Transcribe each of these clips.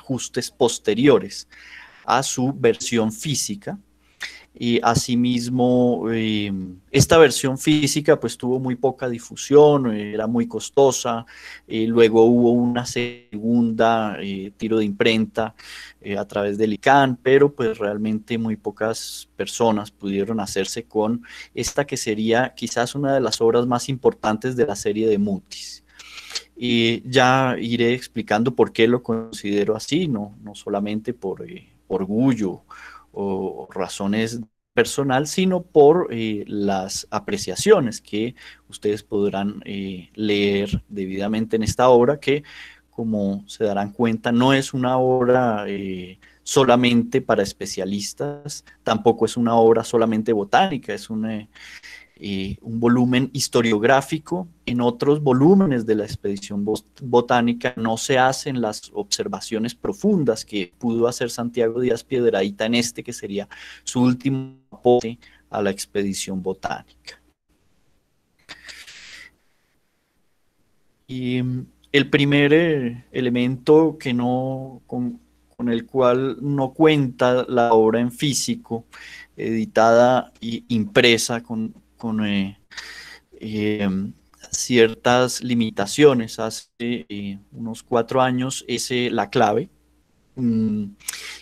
ajustes posteriores a su versión física. Y asimismo, esta versión física pues tuvo muy poca difusión, era muy costosa. Luego hubo una segunda tiro de imprenta a través del ICANN, pero pues realmente muy pocas personas pudieron hacerse con esta que sería quizás una de las obras más importantes de la serie de Mutis. Y ya iré explicando por qué lo considero así, no solamente por orgullo o razones personal, sino por las apreciaciones que ustedes podrán leer debidamente en esta obra, que como se darán cuenta no es una obra solamente para especialistas, tampoco es una obra solamente botánica, es un volumen historiográfico. En otros volúmenes de la expedición botánica no se hacen las observaciones profundas que pudo hacer Santiago Díaz Piedradita en este, que sería su último aporte a la expedición botánica. Y el primer elemento que con el cual no cuenta la obra en físico, editada e impresa con ciertas limitaciones hace unos 4 años, es la clave.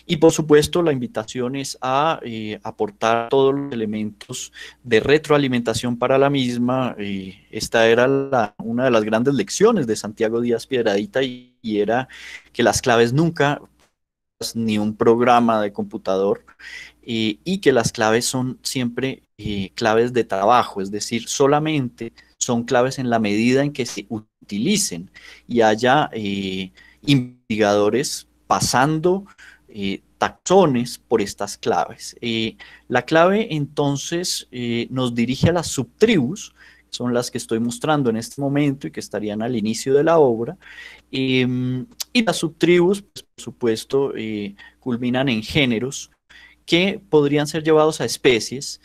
Y por supuesto la invitación es a aportar todos los elementos de retroalimentación para la misma. Esta era una de las grandes lecciones de Santiago Díaz Piedradita, y era que las claves nunca, ni un programa de computador, y que las claves son siempre claves de trabajo, es decir, solamente son claves en la medida en que se utilicen y haya investigadores pasando taxones por estas claves. La clave entonces nos dirige a las subtribus, son las que estoy mostrando en este momento y que estarían al inicio de la obra, y las subtribus, pues, por supuesto, culminan en géneros que podrían ser llevados a especies,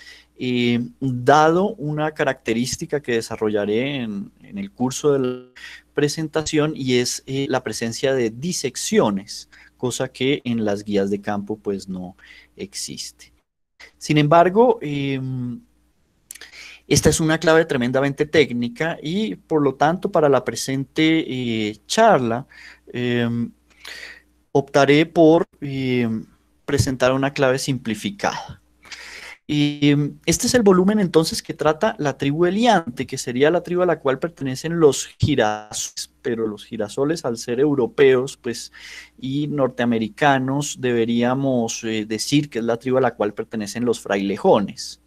dado una característica que desarrollaré en el curso de la presentación, y es la presencia de disecciones, cosa que en las guías de campo pues no existe. Sin embargo, esta es una clave tremendamente técnica, y por lo tanto para la presente charla optaré por presentar una clave simplificada. Y este es el volumen entonces que trata la tribu Eliante, que sería la tribu a la cual pertenecen los girasoles, pero los girasoles, al ser europeos pues, y norteamericanos, deberíamos decir que es la tribu a la cual pertenecen los frailejones.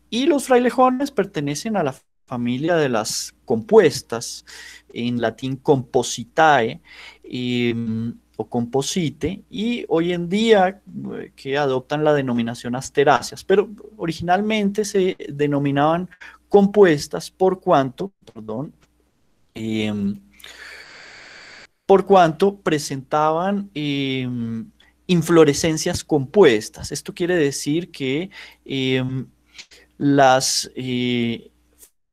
Y los frailejones pertenecen a la familia de las compuestas, en latín compositae, o composite, y hoy en día que adoptan la denominación asteráceas, pero originalmente se denominaban compuestas por cuanto presentaban inflorescencias compuestas. Esto quiere decir que las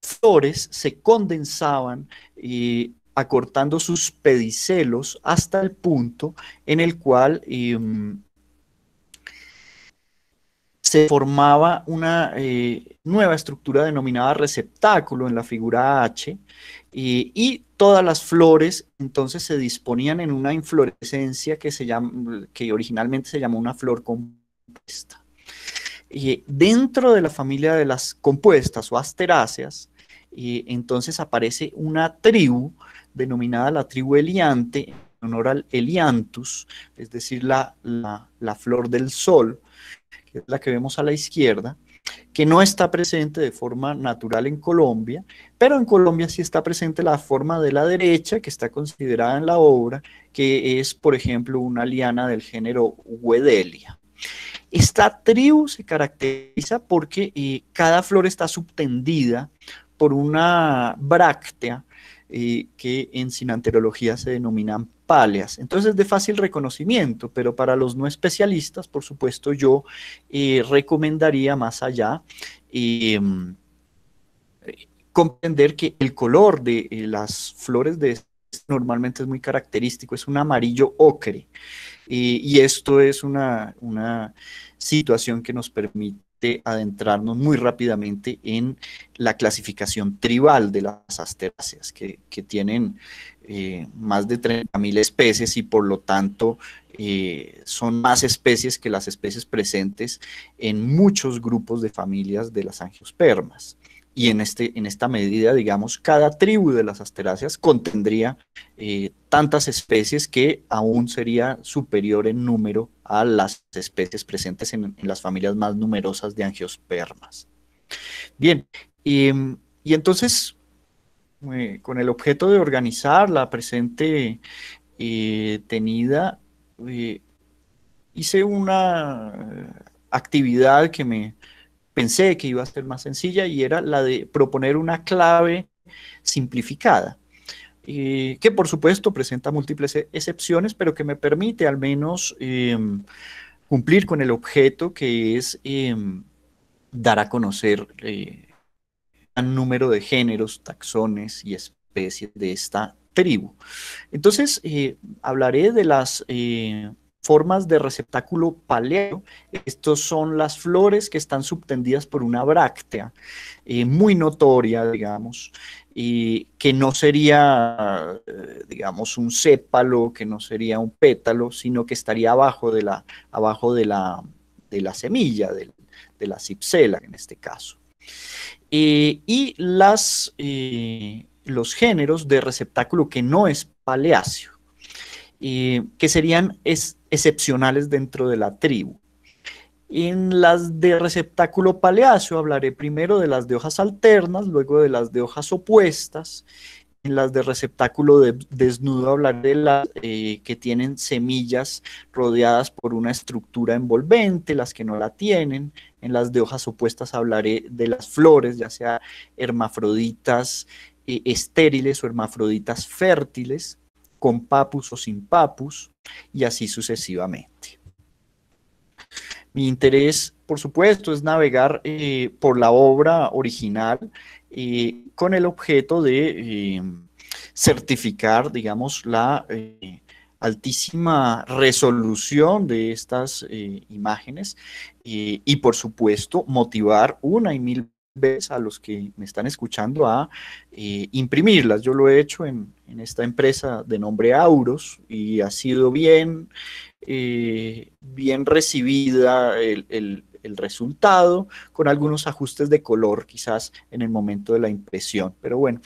flores se condensaban acortando sus pedicelos hasta el punto en el cual se formaba una nueva estructura denominada receptáculo en la figura H, y todas las flores entonces se disponían en una inflorescencia que originalmente se llamó una flor compuesta. Dentro de la familia de las compuestas o asteráceas, entonces aparece una tribu denominada la tribu Eliante, en honor al Elianthus, es decir, la flor del sol, que es la que vemos a la izquierda, que no está presente de forma natural en Colombia, pero en Colombia sí está presente la forma de la derecha, que está considerada en la obra, que es, por ejemplo, una liana del género Wedelia. Esta tribu se caracteriza porque cada flor está subtendida por una bráctea que en sinanterología se denominan páleas. Entonces es de fácil reconocimiento, pero para los no especialistas, por supuesto, yo recomendaría más allá comprender que el color de las flores de esta normalmente es muy característico, es un amarillo ocre. Y esto es una situación que nos permite adentrarnos muy rápidamente en la clasificación tribal de las asteráceas, que tienen más de 30.000 especies y por lo tanto son más especies que las especies presentes en muchos grupos de familias de las angiospermas. Y en esta medida, digamos, cada tribu de las asteráceas contendría tantas especies que aún sería superior en número a las especies presentes en las familias más numerosas de angiospermas. Bien, y entonces, con el objeto de organizar la presente tenida, eh, hice una actividad que me pensé que iba a ser más sencilla y era la de proponer una clave simplificada, que por supuesto presenta múltiples excepciones, pero que me permite al menos cumplir con el objeto que es dar a conocer un número de géneros, taxones y especies de esta tribu. Entonces, hablaré de las formas de receptáculo paleo. Estos son las flores que están subtendidas por una bráctea muy notoria, digamos, y que no sería, digamos, un sépalo, que no sería un pétalo, sino que estaría abajo de la semilla, de la cipsela en este caso. Y los géneros de receptáculo que no es paleáceo, que serían excepcionales dentro de la tribu. En las de receptáculo paleáceo hablaré primero de las de hojas alternas, luego de las de hojas opuestas. En las de receptáculo desnudo hablaré de las que tienen semillas rodeadas por una estructura envolvente, las que no la tienen. En las de hojas opuestas hablaré de las flores, ya sea hermafroditas estériles o hermafroditas fértiles, con papus o sin papus, y así sucesivamente. Mi interés, por supuesto, es navegar por la obra original con el objeto de certificar, digamos, la altísima resolución de estas imágenes y, por supuesto, motivar una y mil veces a los que me están escuchando a imprimirlas. Yo lo he hecho en esta empresa de nombre Auros y ha sido bien recibida el resultado, con algunos ajustes de color quizás en el momento de la impresión. Pero bueno,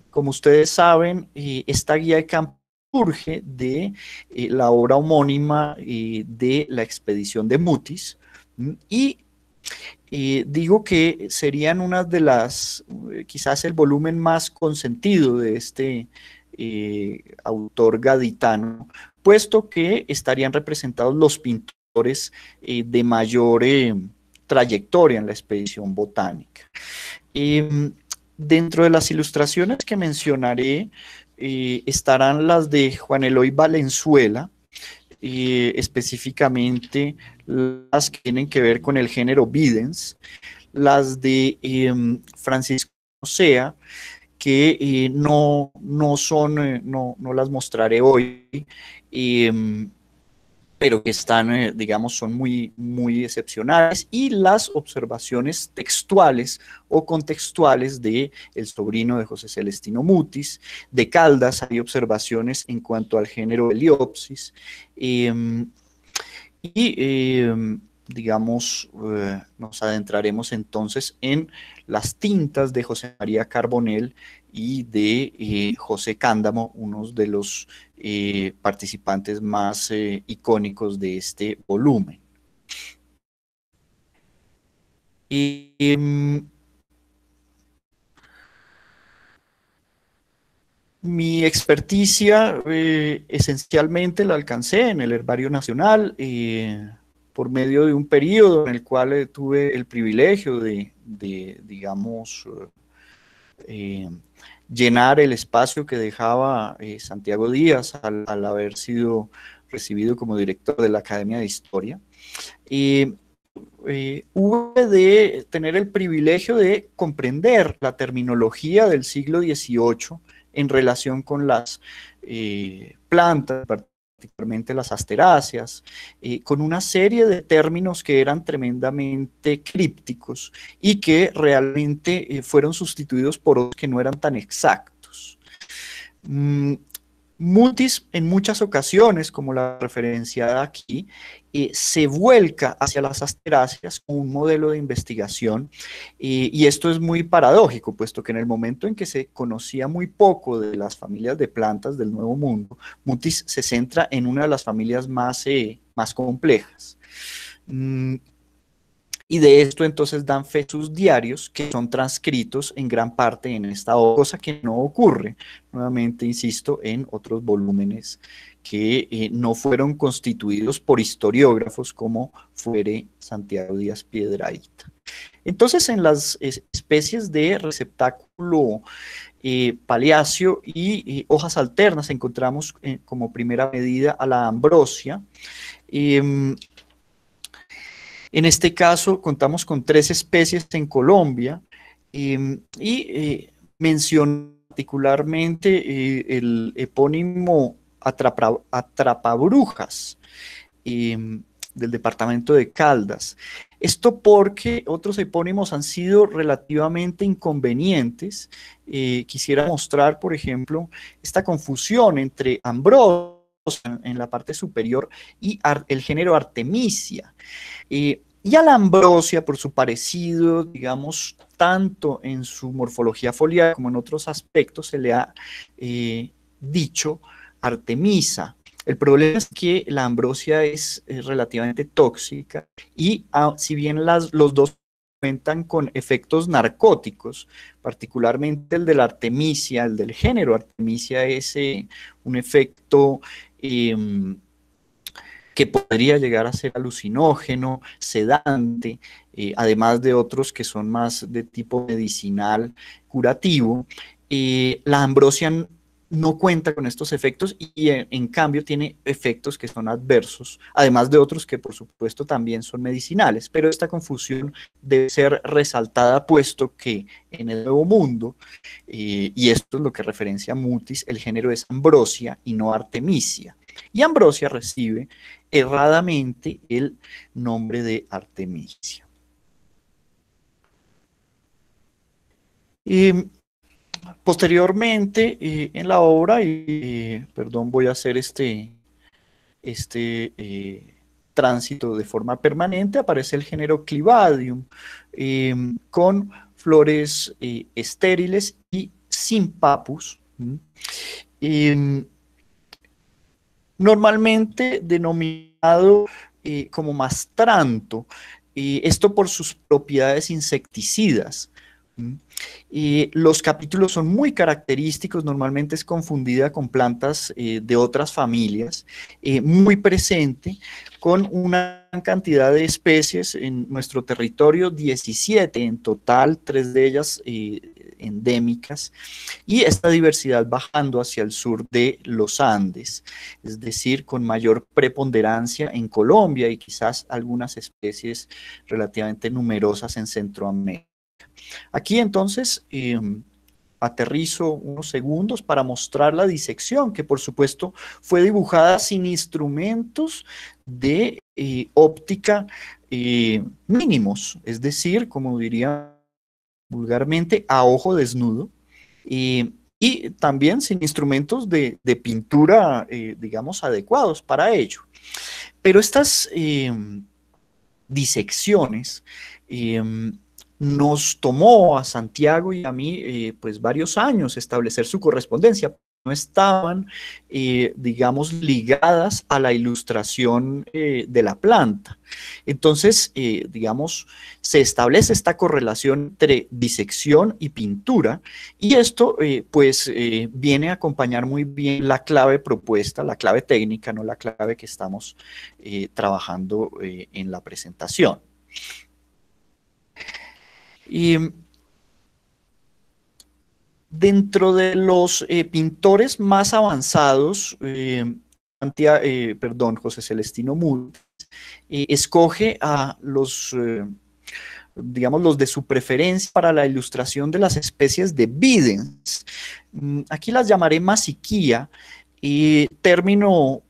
como ustedes saben, esta guía de campo surge de la obra homónima de la expedición de Mutis y digo que serían unas de las, quizás el volumen más consentido de este autor gaditano, puesto que estarían representados los pintores de mayor trayectoria en la expedición botánica. Dentro de las ilustraciones que mencionaré estarán las de Juan Eloy Valenzuela, específicamente las que tienen que ver con el género Videns, las de Francisco Sea, que no las mostraré hoy, pero que están, digamos, son muy excepcionales, y las observaciones textuales o contextuales de el sobrino de José Celestino Mutis. De Caldas hay observaciones en cuanto al género Heliopsis, digamos, nos adentraremos entonces en las tintas de José María Carbonell y de José Cándamo, unos de los participantes más icónicos de este volumen. Mi experticia esencialmente la alcancé en el Herbario Nacional por medio de un periodo en el cual tuve el privilegio de digamos, llenar el espacio que dejaba Santiago Díaz al haber sido recibido como director de la Academia de Historia. Hube de tener el privilegio de comprender la terminología del siglo XVIII en relación con las plantas, particularmente las asteráceas, con una serie de términos que eran tremendamente crípticos y que realmente fueron sustituidos por otros que no eran tan exactos. Mutis en muchas ocasiones, como la referenciada aquí, se vuelca hacia las asteráceas como un modelo de investigación, y esto es muy paradójico, puesto que en el momento en que se conocía muy poco de las familias de plantas del Nuevo Mundo, Mutis se centra en una de las familias más complejas. Y de esto entonces dan fe sus diarios, que son transcritos en gran parte en esta obra, cosa que no ocurre, nuevamente insisto, en otros volúmenes que no fueron constituidos por historiógrafos como fuere Santiago Díaz Piedrahita. Entonces, en las especies de receptáculo paliáceo y hojas alternas encontramos como primera medida a la ambrosia. En este caso contamos con 3 especies en Colombia, menciono particularmente el epónimo atrapabrujas del departamento de Caldas. Esto porque otros epónimos han sido relativamente inconvenientes. Quisiera mostrar, por ejemplo, esta confusión entre ambrosia en la parte superior y el género Artemisia. Y a la ambrosia, por su parecido, digamos, tanto en su morfología foliar como en otros aspectos, se le ha dicho Artemisa. El problema es que la ambrosia es relativamente tóxica y si bien los dos cuentan con efectos narcóticos, particularmente el de la Artemisia, el del género Artemisia, es un efecto que podría llegar a ser alucinógeno, sedante, además de otros que son más de tipo medicinal, curativo. La ambrosia no cuenta con estos efectos y en cambio tiene efectos que son adversos, además de otros que por supuesto también son medicinales, pero esta confusión debe ser resaltada puesto que en el Nuevo Mundo, y esto es lo que referencia a Mutis, el género es ambrosia y no artemisia, y ambrosia recibe erradamente el nombre de Artemisia. Posteriormente, en la obra, perdón, voy a hacer este tránsito de forma permanente, aparece el género Clivadium, con flores estériles y sin papus, normalmente denominado como mastranto, esto por sus propiedades insecticidas. Los capítulos son muy característicos, normalmente es confundida con plantas de otras familias, muy presente, con una cantidad de especies en nuestro territorio, 17 en total, 3 de ellas endémicas, y esta diversidad bajando hacia el sur de los Andes, es decir, con mayor preponderancia en Colombia y quizás algunas especies relativamente numerosas en Centroamérica. Aquí entonces aterrizo unos segundos para mostrar la disección, que por supuesto fue dibujada sin instrumentos de óptica mínimos, es decir, como diría vulgarmente, a ojo desnudo, y también sin instrumentos de pintura, digamos, adecuados para ello. Pero estas disecciones nos tomó a Santiago y a mí pues varios años establecer su correspondencia. No estaban, digamos, ligadas a la ilustración de la planta. Entonces, digamos, se establece esta correlación entre disección y pintura, y esto, pues, viene a acompañar muy bien la clave propuesta, la clave técnica, no la clave que estamos trabajando en la presentación. Y dentro de los pintores más avanzados, José Celestino Mutis escoge a digamos, los de su preferencia para la ilustración de las especies de Bidens. Aquí las llamaré Masiquia, y término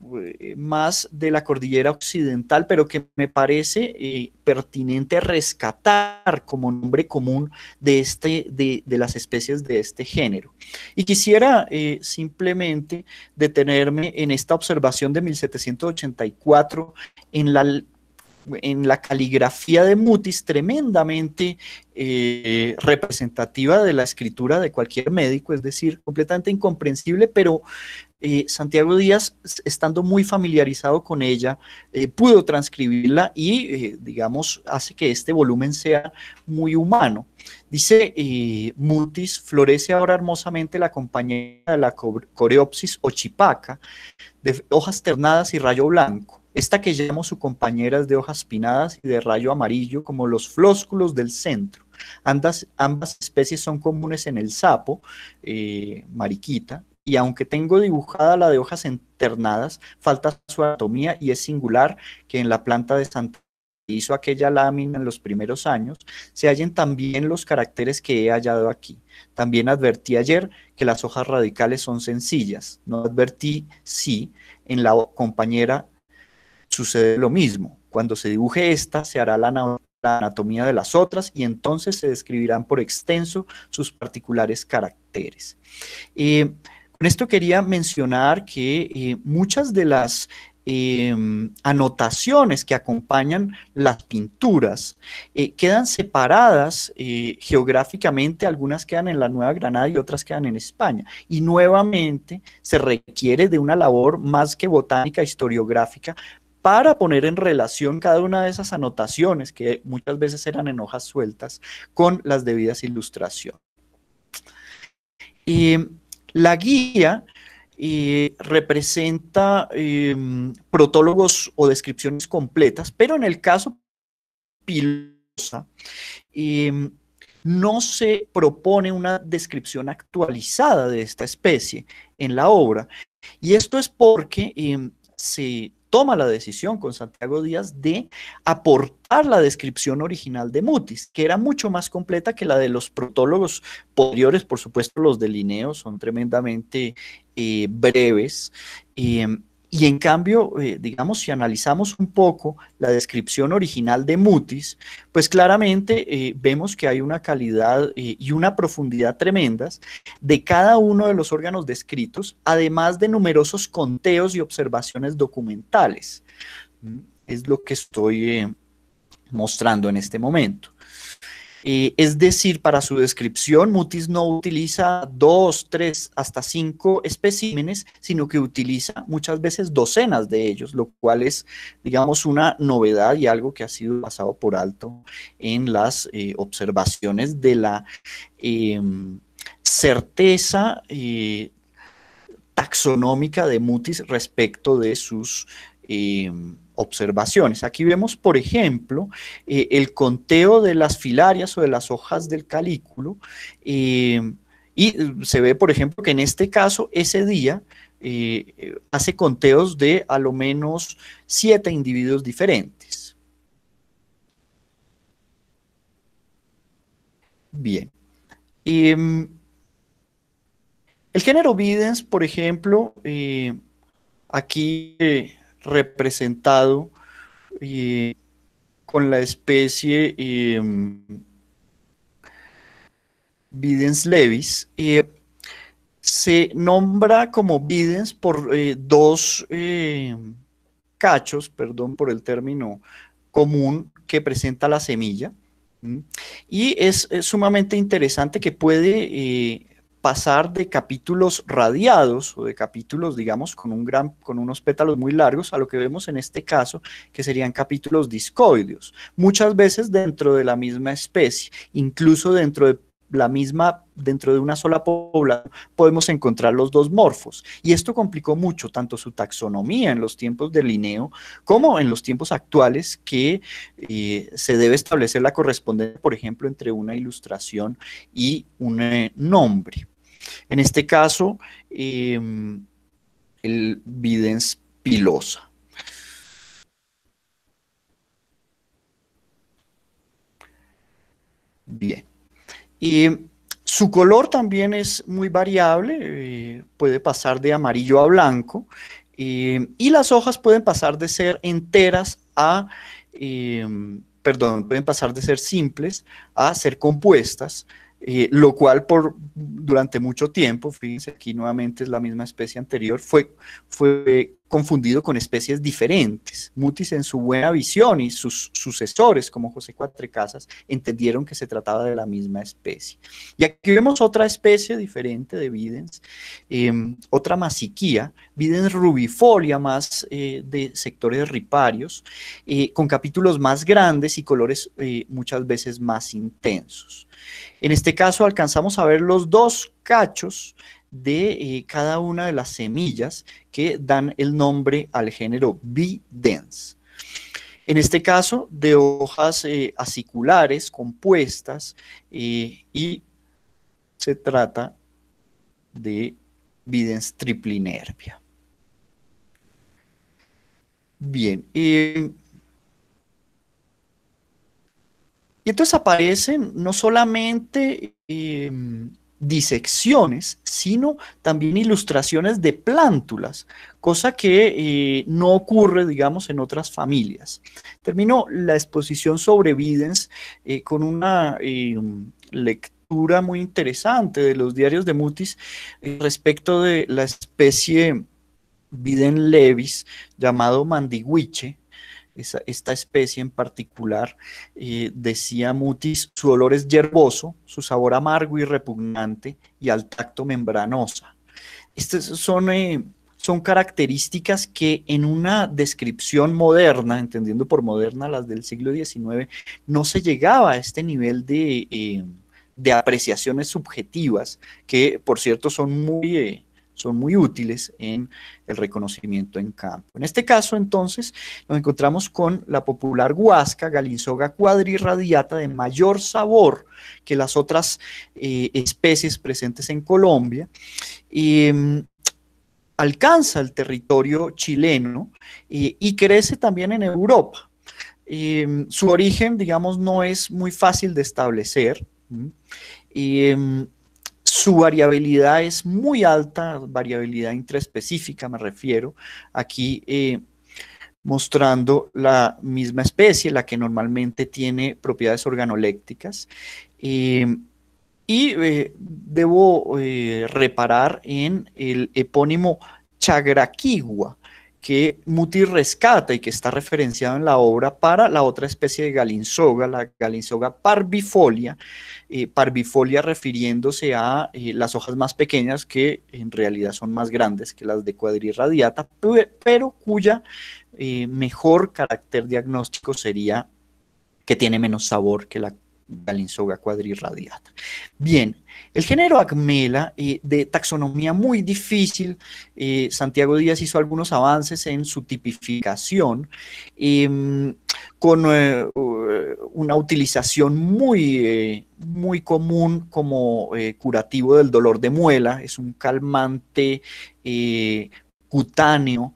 más de la cordillera occidental, pero que me parece pertinente rescatar como nombre común de las especies de este género. Y quisiera simplemente detenerme en esta observación de 1784 en la caligrafía de Mutis, tremendamente representativa de la escritura de cualquier médico, es decir, completamente incomprensible, pero Santiago Díaz, estando muy familiarizado con ella, pudo transcribirla y, digamos, hace que este volumen sea muy humano. Dice, Mutis, florece ahora hermosamente la compañera de la coreopsis o chipaca, de hojas ternadas y rayo blanco. Esta que llamo su compañera es de hojas pinadas y de rayo amarillo, como los flósculos del centro. Ambas especies son comunes en el sapo, mariquita, y aunque tengo dibujada la de hojas enternadas, falta su anatomía y es singular que en la planta de Santa hizo aquella lámina en los primeros años, se hallen también los caracteres que he hallado aquí. También advertí ayer que las hojas radicales son sencillas. No advertí si en la compañera sucede lo mismo. Cuando se dibuje esta, se hará la anatomía de las otras y entonces se describirán por extenso sus particulares caracteres. Con esto quería mencionar que muchas de las anotaciones que acompañan las pinturas quedan separadas geográficamente, algunas quedan en la Nueva Granada y otras quedan en España, y nuevamente se requiere de una labor más que botánica, historiográfica, para poner en relación cada una de esas anotaciones, que muchas veces eran en hojas sueltas, con las debidas ilustraciones. La guía representa protólogos o descripciones completas, pero en el caso pilosa, no se propone una descripción actualizada de esta especie en la obra, y esto es porque se toma la decisión con Santiago Díaz de aportar la descripción original de Mutis, que era mucho más completa que la de los protólogos posteriores. Por supuesto, los de Linneo son tremendamente breves, y en cambio, digamos, si analizamos un poco la descripción original de Mutis, pues claramente vemos que hay una calidad y una profundidad tremendas de cada uno de los órganos descritos, además de numerosos conteos y observaciones documentales. Es lo que estoy mostrando en este momento. Es decir, para su descripción, Mutis no utiliza 2, 3, hasta 5 especímenes, sino que utiliza muchas veces docenas de ellos, lo cual es, digamos, una novedad y algo que ha sido pasado por alto en las observaciones de la certeza taxonómica de Mutis respecto de sus observaciones. Aquí vemos, por ejemplo, el conteo de las filarias o de las hojas del calículo, y se ve, por ejemplo, que en este caso, ese día, hace conteos de a lo menos 7 individuos diferentes. Bien. El género Bidens, por ejemplo, aquí representado con la especie Bidens levis, se nombra como Bidens por dos cachos, perdón por el término común, que presenta la semilla. Y es sumamente interesante que puede pasar de capítulos radiados o de capítulos, digamos, con unos pétalos muy largos, a lo que vemos en este caso, que serían capítulos discoideos, muchas veces dentro de la misma especie, incluso dentro de una sola población, podemos encontrar los dos morfos. Y esto complicó mucho tanto su taxonomía en los tiempos de Linneo como en los tiempos actuales, que se debe establecer la correspondencia, por ejemplo, entre una ilustración y un nombre. En este caso, el Bidens pilosa. Bien. Y su color también es muy variable, puede pasar de amarillo a blanco, y las hojas pueden pasar de ser enteras a, eh, perdón, pueden pasar de ser simples a ser compuestas, lo cual durante mucho tiempo, fíjense aquí nuevamente es la misma especie anterior, fue confundido con especies diferentes. Mutis en su buena visión y sus sucesores como José Cuatrecasas entendieron que se trataba de la misma especie. Y aquí vemos otra especie diferente de Videns, otra masiquía, Videns rubifolia, más de sectores riparios, con capítulos más grandes y colores muchas veces más intensos. En este caso alcanzamos a ver los dos cachos de cada una de las semillas que dan el nombre al género Videns. En este caso, de hojas aciculares, compuestas, y se trata de Videns triplinervia. Bien, y entonces aparecen no solamente disecciones, sino también ilustraciones de plántulas, cosa que no ocurre, digamos, en otras familias. Termino la exposición sobre Videns con una lectura muy interesante de los diarios de Mutis respecto de la especie Viden levis, llamado mandiguiche. Esta especie en particular, decía Mutis, su olor es yerboso, su sabor amargo y repugnante y al tacto membranosa. Estas son características que en una descripción moderna, entendiendo por moderna las del siglo XIX, no se llegaba a este nivel de apreciaciones subjetivas, que por cierto son muy útiles en el reconocimiento en campo. En este caso, entonces, nos encontramos con la popular guasca, Galinsoga quadrirradiata, de mayor sabor que las otras especies presentes en Colombia, y alcanza el territorio chileno y crece también en Europa. Su origen, digamos, no es muy fácil de establecer. Su variabilidad es muy alta, variabilidad intraespecífica me refiero. Aquí mostrando la misma especie, la que normalmente tiene propiedades organolépticas. Debo reparar en el epónimo Chagraquigua, que Mutis rescata y que está referenciado en la obra para la otra especie de Galinsoga, la Galinsoga parvifolia, parvifolia refiriéndose a las hojas más pequeñas, que en realidad son más grandes que las de quadrirradiata, pero cuya mejor carácter diagnóstico sería que tiene menos sabor que la Galinsoga quadrirradiata. Bien, el género Acmela, de taxonomía muy difícil, Santiago Díaz hizo algunos avances en su tipificación, con una utilización muy común como curativo del dolor de muela, es un calmante cutáneo,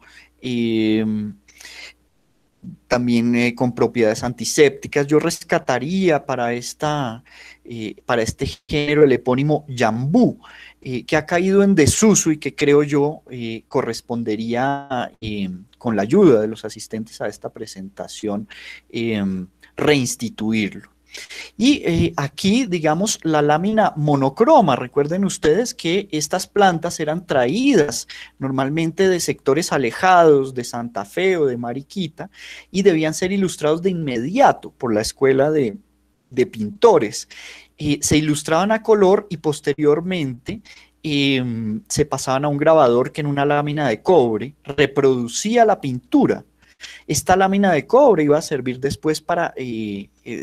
también con propiedades antisépticas. Yo rescataría para este género el epónimo Yambú, que ha caído en desuso y que creo yo correspondería, con la ayuda de los asistentes a esta presentación, reinstituirlo. Y aquí, digamos, la lámina monocroma. Recuerden ustedes que estas plantas eran traídas normalmente de sectores alejados de Santa Fe o de Mariquita y debían ser ilustrados de inmediato por la escuela de pintores. Se ilustraban a color y posteriormente se pasaban a un grabador que en una lámina de cobre reproducía la pintura. Esta lámina de cobre iba a servir después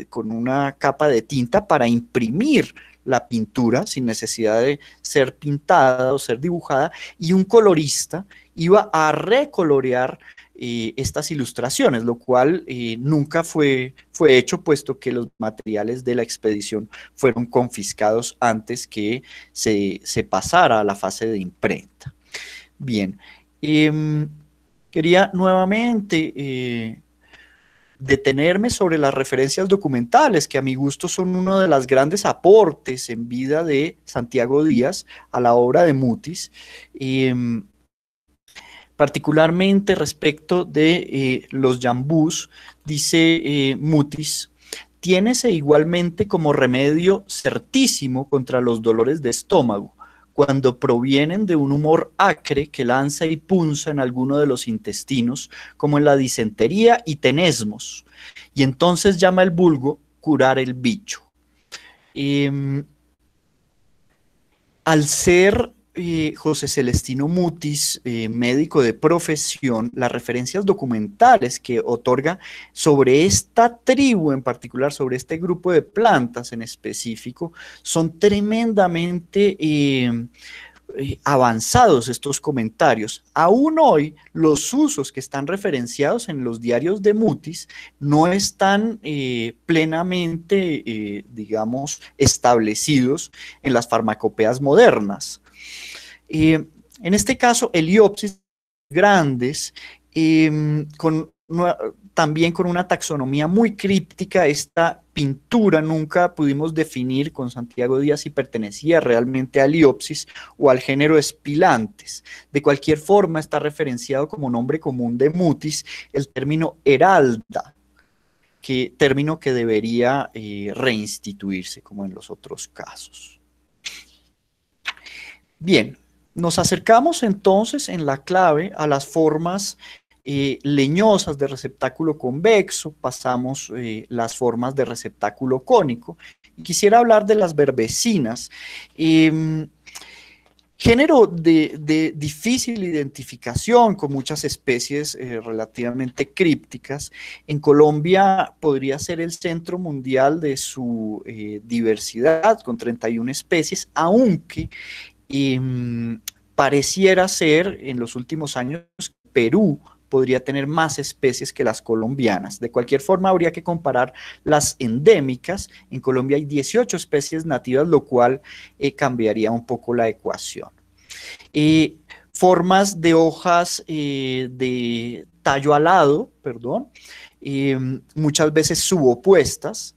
con una capa de tinta para imprimir la pintura sin necesidad de ser pintada o ser dibujada, y un colorista iba a recolorear estas ilustraciones, lo cual nunca fue hecho, puesto que los materiales de la expedición fueron confiscados antes que se pasara a la fase de imprenta. Bien, quería nuevamente detenerme sobre las referencias documentales, que a mi gusto son uno de los grandes aportes en vida de Santiago Díaz a la obra de Mutis, particularmente respecto de los yambús, dice Mutis: tiénese igualmente como remedio certísimo contra los dolores de estómago, cuando provienen de un humor acre que lanza y punza en alguno de los intestinos, como en la disentería y tenesmos, y entonces llama el vulgo curar el bicho. Al ser José Celestino Mutis, médico de profesión, las referencias documentales que otorga sobre esta tribu en particular, sobre este grupo de plantas en específico, son tremendamente avanzados estos comentarios. Aún hoy, los usos que están referenciados en los diarios de Mutis no están plenamente, digamos, establecidos en las farmacopeas modernas. En este caso, Heliopsis grandes, también con una taxonomía muy críptica. Esta pintura nunca pudimos definir con Santiago Díaz si pertenecía realmente a Heliopsis o al género Espilantes. De cualquier forma, está referenciado como nombre común de Mutis el término heralda, término que debería reinstituirse como en los otros casos. Bien, nos acercamos entonces en la clave a las formas leñosas de receptáculo convexo, pasamos las formas de receptáculo cónico, y quisiera hablar de las verbecinas, género de difícil identificación, con muchas especies relativamente crípticas. En Colombia podría ser el centro mundial de su diversidad, con 31 especies, aunque pareciera ser en los últimos años Perú podría tener más especies que las colombianas. De cualquier forma, habría que comparar las endémicas. En Colombia hay 18 especies nativas, lo cual cambiaría un poco la ecuación. Formas de hojas de tallo alado, perdón, muchas veces subopuestas,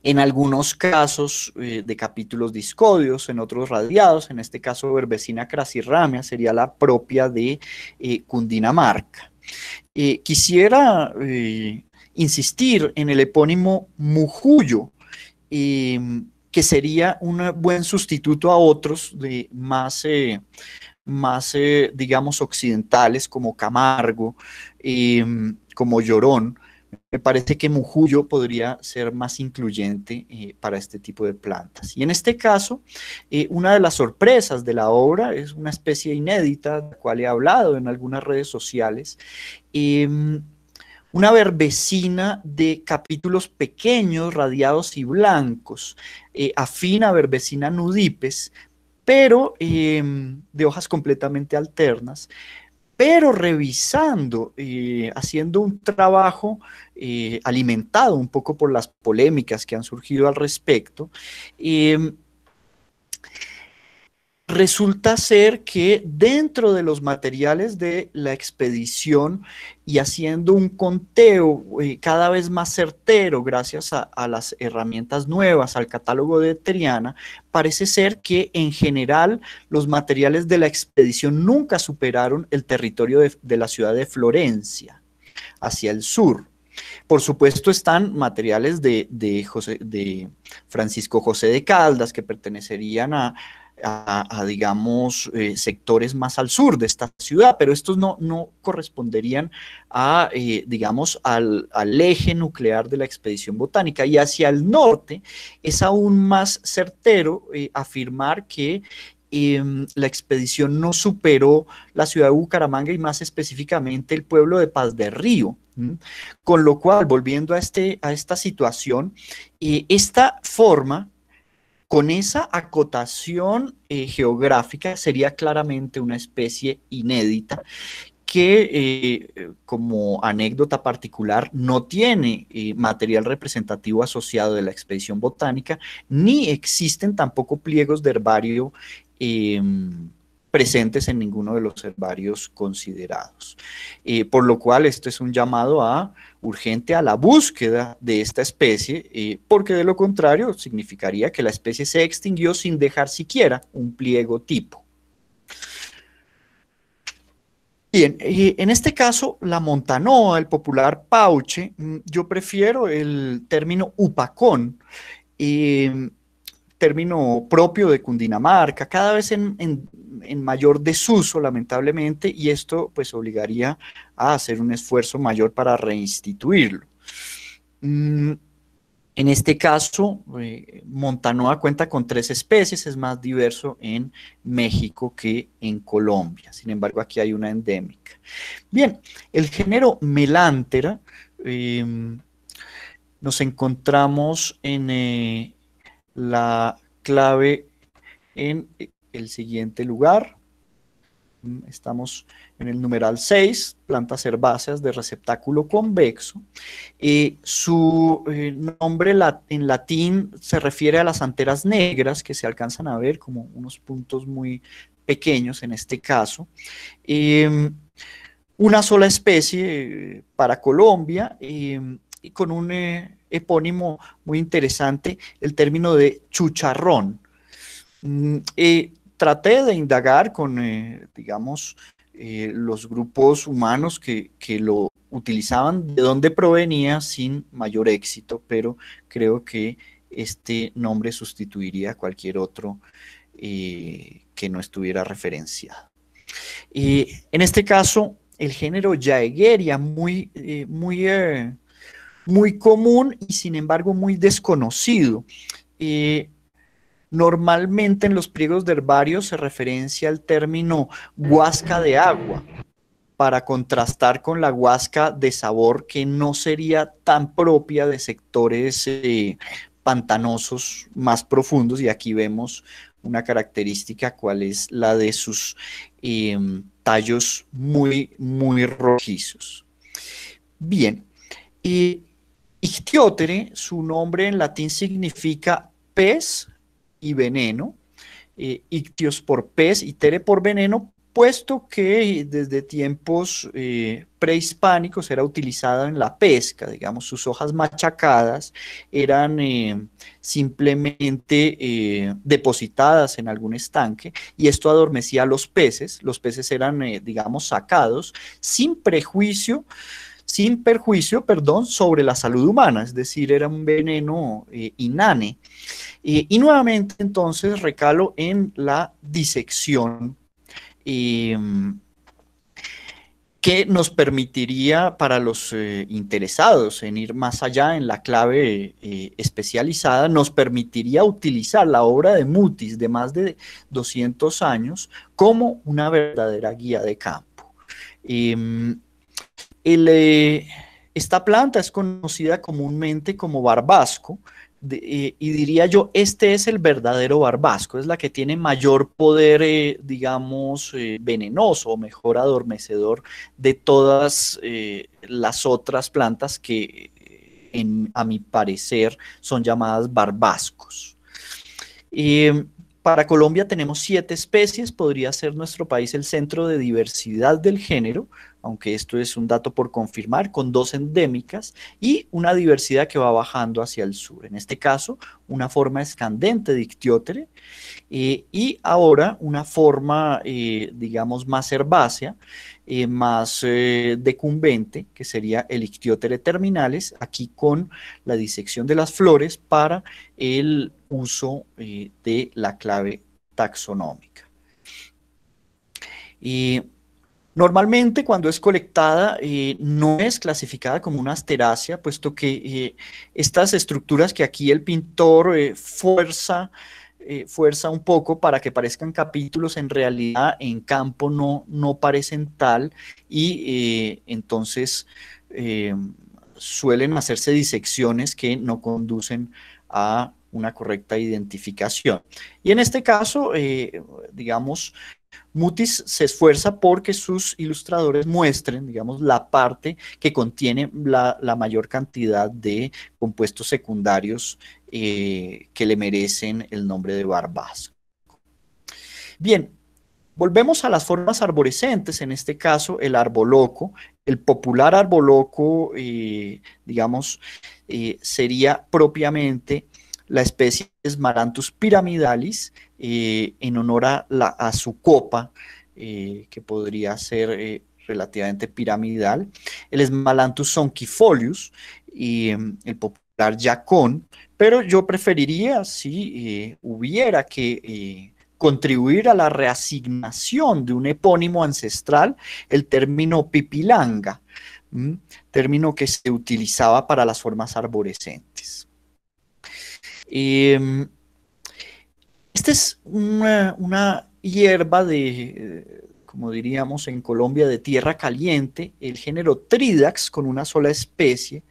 en algunos casos de capítulos discodios, en otros radiados. En este caso, Verbecina crassirramia sería la propia de Cundinamarca. Quisiera insistir en el epónimo Mujuyo, que sería un buen sustituto a otros de más digamos, occidentales, como Camargo, como Llorón. Me parece que Mujuyo podría ser más incluyente para este tipo de plantas. Y en este caso, una de las sorpresas de la obra es una especie inédita, de la cual he hablado en algunas redes sociales, una verbecina de capítulos pequeños, radiados y blancos, afín a Verbecina nudipes, pero de hojas completamente alternas, pero revisando, haciendo un trabajo alimentado un poco por las polémicas que han surgido al respecto, resulta ser que dentro de los materiales de la expedición, y haciendo un conteo cada vez más certero gracias a las herramientas nuevas, al catálogo de Triana, parece ser que en general los materiales de la expedición nunca superaron el territorio de la ciudad de Florencia, hacia el sur. Por supuesto están materiales de Francisco José de Caldas, que pertenecerían a digamos, sectores más al sur de esta ciudad, pero estos no corresponderían a, digamos, al eje nuclear de la expedición botánica. Y hacia el norte es aún más certero afirmar que la expedición no superó la ciudad de Bucaramanga y más específicamente el pueblo de Paz de Río. Con lo cual, volviendo a esta situación, esta forma, con esa acotación geográfica, sería claramente una especie inédita que, como anécdota particular, no tiene material representativo asociado de la expedición botánica, ni existen tampoco pliegos de herbario presentes en ninguno de los herbarios considerados. Por lo cual, esto es un llamado urgente a la búsqueda de esta especie, porque de lo contrario significaría que la especie se extinguió sin dejar siquiera un pliego tipo. Bien, en este caso, la montanoa, el popular pauche, yo prefiero el término upacón, término propio de Cundinamarca, cada vez en mayor desuso, lamentablemente, y esto pues obligaría a hacer un esfuerzo mayor para reinstituirlo. En este caso, Montanoa cuenta con 3 especies, es más diverso en México que en Colombia. Sin embargo, aquí hay una endémica. Bien, el género Melanthera, nos encontramos en la clave en el siguiente lugar. Estamos en el numeral 6, plantas herbáceas de receptáculo convexo. Su nombre en latín se refiere a las anteras negras, que se alcanzan a ver como unos puntos muy pequeños en este caso. Una sola especie para Colombia, y con un epónimo muy interesante, el término de chucharrón. Traté de indagar con, digamos, los grupos humanos que lo utilizaban, de dónde provenía, sin mayor éxito, pero creo que este nombre sustituiría a cualquier otro que no estuviera referenciado. En este caso, el género Jaegeria, muy común y sin embargo muy desconocido. Normalmente en los pliegos de herbario se referencia al término guasca de agua para contrastar con la guasca de sabor, que no sería tan propia de sectores pantanosos más profundos, y aquí vemos una característica, cuál es la de sus tallos muy rojizos. Bien, Ictiótere, su nombre en latín significa pez y veneno, ictios por pez y tere por veneno, puesto que desde tiempos prehispánicos era utilizada en la pesca. Digamos, sus hojas machacadas eran simplemente depositadas en algún estanque, y esto adormecía a los peces eran, digamos, sacados sin perjuicio, sobre la salud humana, es decir, era un veneno inane. Y nuevamente, entonces, recalo en la disección, que nos permitiría, para los interesados en ir más allá en la clave especializada, nos permitiría utilizar la obra de Mutis de más de 200 años como una verdadera guía de campo. Esta planta es conocida comúnmente como barbasco, y diría yo, este es el verdadero barbasco, es la que tiene mayor poder, digamos, venenoso, o mejor adormecedor, de todas las otras plantas que, a mi parecer, son llamadas barbascos. Para Colombia tenemos 7 especies, podría ser nuestro país el centro de diversidad del género, aunque esto es un dato por confirmar, con 2 endémicas y una diversidad que va bajando hacia el sur. En este caso, una forma escandente de Ictiótere, y ahora una forma, digamos, más herbácea, más decumbente, que sería el Ictiótere terminalis, aquí con la disección de las flores para el uso de la clave taxonómica. Normalmente, cuando es colectada, no es clasificada como una asterácea, puesto que estas estructuras que aquí el pintor fuerza un poco para que parezcan capítulos, en realidad en campo no parecen tal, y entonces suelen hacerse disecciones que no conducen a una correcta identificación. Y en este caso, digamos, Mutis se esfuerza porque sus ilustradores muestren, digamos, la parte que contiene la mayor cantidad de compuestos secundarios que le merecen el nombre de barbasco. Bien, Volvemos a las formas arborescentes, en este caso el arboloco. El popular arboloco, digamos, sería propiamente la especie Smaranthus pyramidalis, en honor a su copa, que podría ser relativamente piramidal. El Smalanthus sonquifolius y el popular yacón, pero yo preferiría, si hubiera que contribuir a la reasignación de un epónimo ancestral, el término pipilanga, término que se utilizaba para las formas arborescentes. Esta es una hierba de, como diríamos en Colombia, de tierra caliente, el género Tridax, con una sola especie.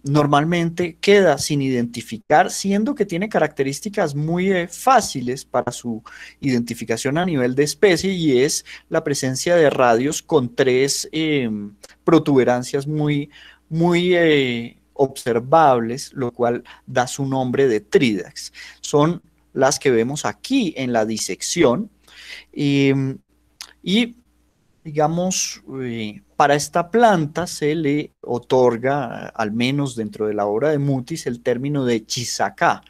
Normalmente queda sin identificar, siendo que tiene características muy fáciles para su identificación a nivel de especie, y es la presencia de radios con tres protuberancias muy observables, lo cual da su nombre de Tridax. Son las que vemos aquí en la disección, y digamos, para esta planta se le otorga, al menos dentro de la obra de Mutis, el término de chisacá,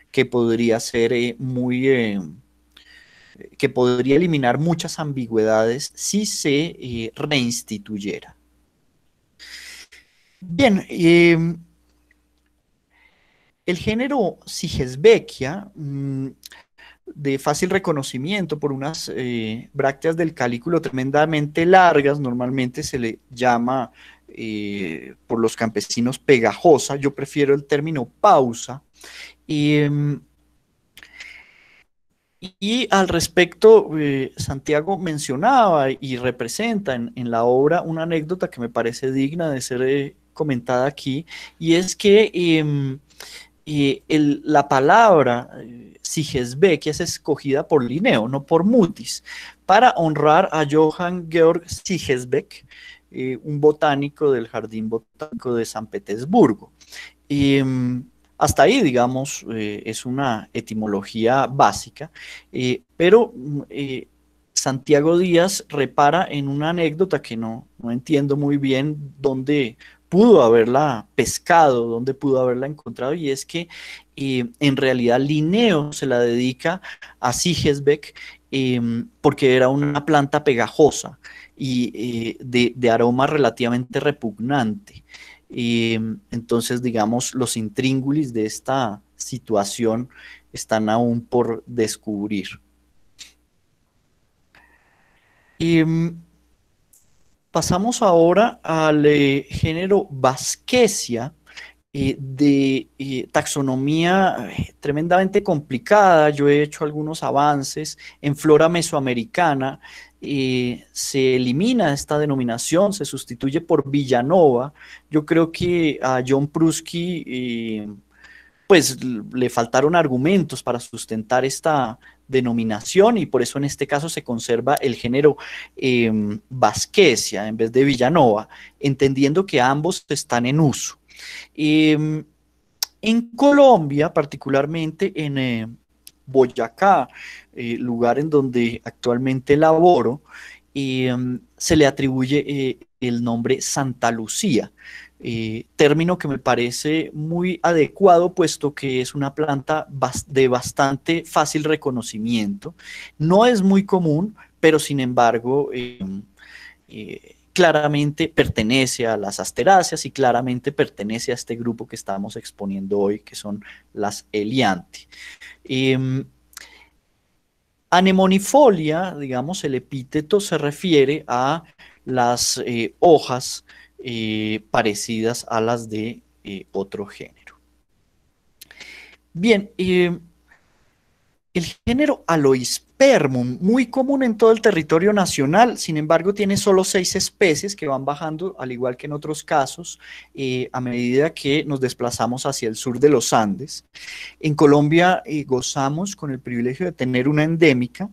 que podría ser que podría eliminar muchas ambigüedades si se reinstituyera. Bien, el género Sigesbeckia, de fácil reconocimiento por unas brácteas del calículo tremendamente largas, normalmente se le llama por los campesinos pegajosa. Yo prefiero el término pausa. Y al respecto, Santiago mencionaba y representa en la obra una anécdota que me parece digna de ser comentada aquí, y es que la palabra Sigesbeckia es escogida por Linneo, no por Mutis, para honrar a Johann Georg Sigesbeck, un botánico del Jardín Botánico de San Petersburgo. Hasta ahí, digamos, es una etimología básica, pero Santiago Díaz repara en una anécdota que no entiendo muy bien dónde pudo haberla pescado, dónde pudo haberla encontrado, y es que en realidad Linneo se la dedica a Sigesbeck porque era una planta pegajosa y de aroma relativamente repugnante. Entonces, digamos, los intríngulis de esta situación están aún por descubrir. Pasamos ahora al género Vasquesia, de taxonomía tremendamente complicada. Yo he hecho algunos avances en flora mesoamericana. Se elimina esta denominación, se sustituye por Villanova. Yo creo que a John Pruski pues le faltaron argumentos para sustentar esta denominación, y por eso en este caso se conserva el género Vasquesia en vez de Villanova, entendiendo que ambos están en uso. En Colombia, particularmente en Boyacá, lugar en donde actualmente laboro, se le atribuye el nombre Santa Lucía, término que me parece muy adecuado, puesto que es una planta de bastante fácil reconocimiento. No es muy común, pero sin embargo claramente pertenece a las asteráceas y claramente pertenece a este grupo que estamos exponiendo hoy, que son las Elianthi. Anemonifolia, digamos, el epíteto se refiere a las hojas parecidas a las de otro género. Bien, el género Aloispermum, muy común en todo el territorio nacional, sin embargo tiene solo 6 especies que van bajando, al igual que en otros casos, a medida que nos desplazamos hacia el sur de los Andes. En Colombia gozamos con el privilegio de tener una endémica.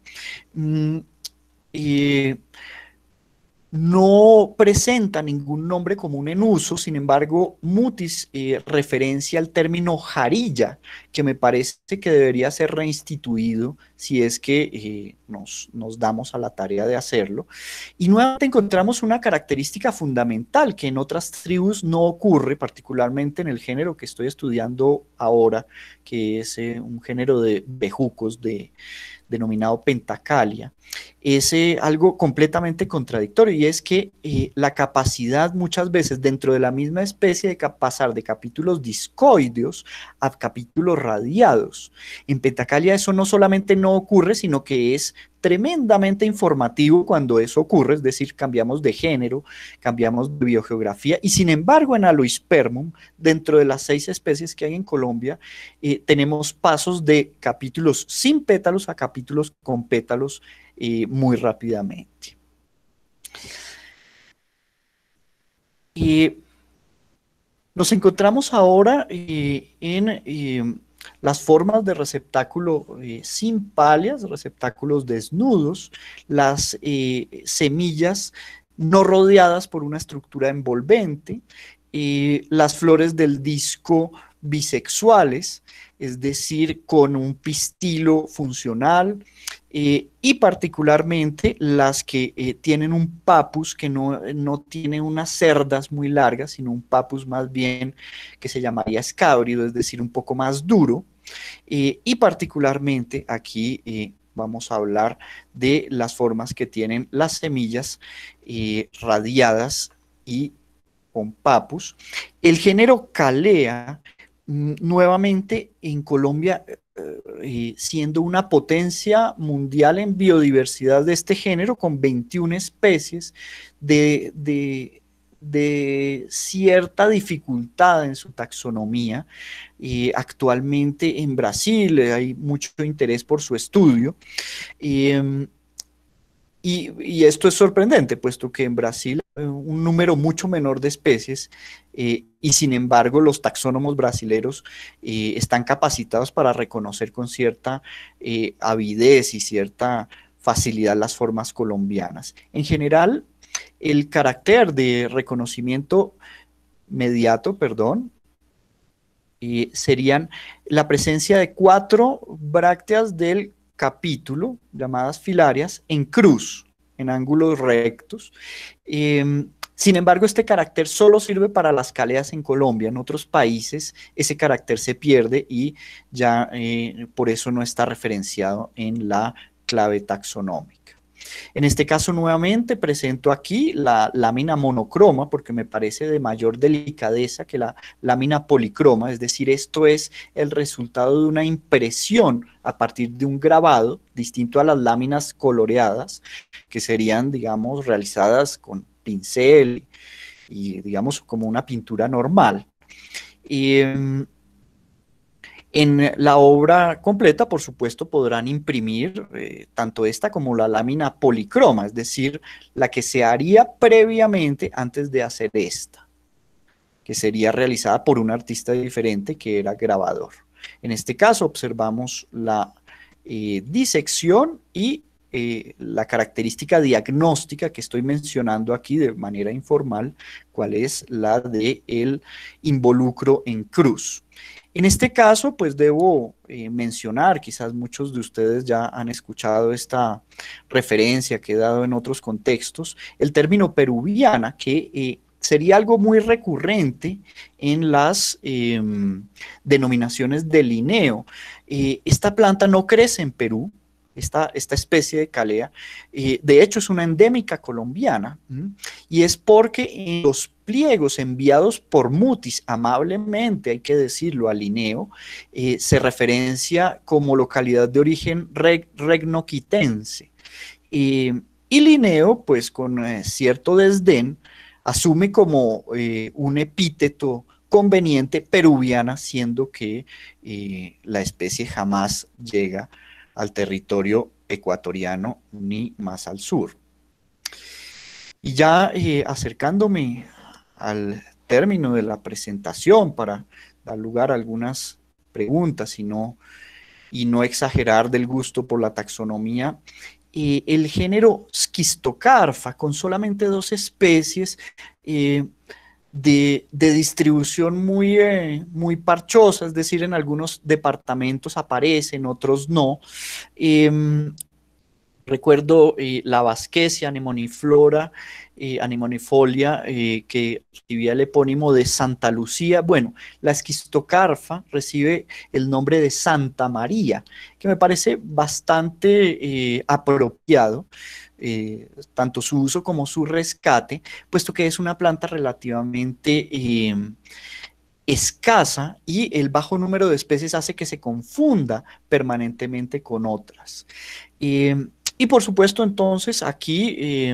No presenta ningún nombre común en uso, sin embargo, Mutis referencia al término jarilla, que me parece que debería ser reinstituido si es que nos damos a la tarea de hacerlo. Y nuevamente encontramos una característica fundamental que en otras tribus no ocurre, particularmente en el género que estoy estudiando ahora, que es un género de bejucos denominado Pentacalia. Es algo completamente contradictorio, y es que la capacidad muchas veces dentro de la misma especie de pasar de capítulos discoideos a capítulos radiados. En Pentacalia eso no solamente no ocurre, sino que es tremendamente informativo cuando eso ocurre, es decir, cambiamos de género, cambiamos de biogeografía, y sin embargo en Aloispermum, dentro de las 6 especies que hay en Colombia, tenemos pasos de capítulos sin pétalos a capítulos con pétalos muy rápidamente. Nos encontramos ahora en las formas de receptáculo sin palias, receptáculos desnudos, las semillas no rodeadas por una estructura envolvente, las flores del disco bisexuales, es decir, con un pistilo funcional, y particularmente las que tienen un papus que no tiene unas cerdas muy largas, sino un papus más bien que se llamaría escábrido, es decir, un poco más duro, y particularmente aquí vamos a hablar de las formas que tienen las semillas radiadas y con papus. El género Calea, nuevamente en Colombia, siendo una potencia mundial en biodiversidad de este género, con 21 especies de cierta dificultad en su taxonomía. Actualmente en Brasil hay mucho interés por su estudio. Y esto es sorprendente, puesto que en Brasil hay un número mucho menor de especies, y sin embargo los taxónomos brasileros están capacitados para reconocer con cierta avidez y cierta facilidad las formas colombianas. En general, el carácter de reconocimiento mediato, perdón, serían la presencia de 4 brácteas del capítulo, llamadas filarias, en cruz, en ángulos rectos. Sin embargo, este carácter solo sirve para las caleas en Colombia. En otros países ese carácter se pierde y ya por eso no está referenciado en la clave taxonómica. En este caso, nuevamente, presento aquí la lámina monocroma porque me parece de mayor delicadeza que la lámina policroma, es decir, esto es el resultado de una impresión a partir de un grabado, distinto a las láminas coloreadas, que serían, digamos, realizadas con pincel y digamos, como una pintura normal. En la obra completa, por supuesto, podrán imprimir tanto esta como la lámina policroma, es decir, la que se haría previamente antes de hacer esta, que sería realizada por un artista diferente que era grabador. En este caso observamos la disección y la característica diagnóstica que estoy mencionando aquí de manera informal, cuál es la del involucro en cruz. En este caso, pues debo mencionar, quizás muchos de ustedes ya han escuchado esta referencia que he dado en otros contextos, el término peruviana, que sería algo muy recurrente en las denominaciones de Linneo. Esta planta no crece en Perú, esta especie de calea, de hecho es una endémica colombiana, y es porque en los pliegos enviados por Mutis, amablemente hay que decirlo, a Linneo, se referencia como localidad de origen regnoquitense. Y Linneo, pues con cierto desdén, asume como un epíteto conveniente peruviana, siendo que la especie jamás llega al territorio ecuatoriano ni más al sur. Y ya acercándome al término de la presentación para dar lugar a algunas preguntas y no exagerar del gusto por la taxonomía, el género Schistocarpa, con solamente 2 especies, de distribución muy parchosa, es decir, en algunos departamentos aparece, en otros no. Em, Recuerdo la Vasquesia, anemoniflora, anemonifolia, que recibía el epónimo de Santa Lucía. Bueno, la esquistocarfa recibe el nombre de Santa María, que me parece bastante apropiado, tanto su uso como su rescate, puesto que es una planta relativamente escasa y el bajo número de especies hace que se confunda permanentemente con otras. Y por supuesto, entonces, aquí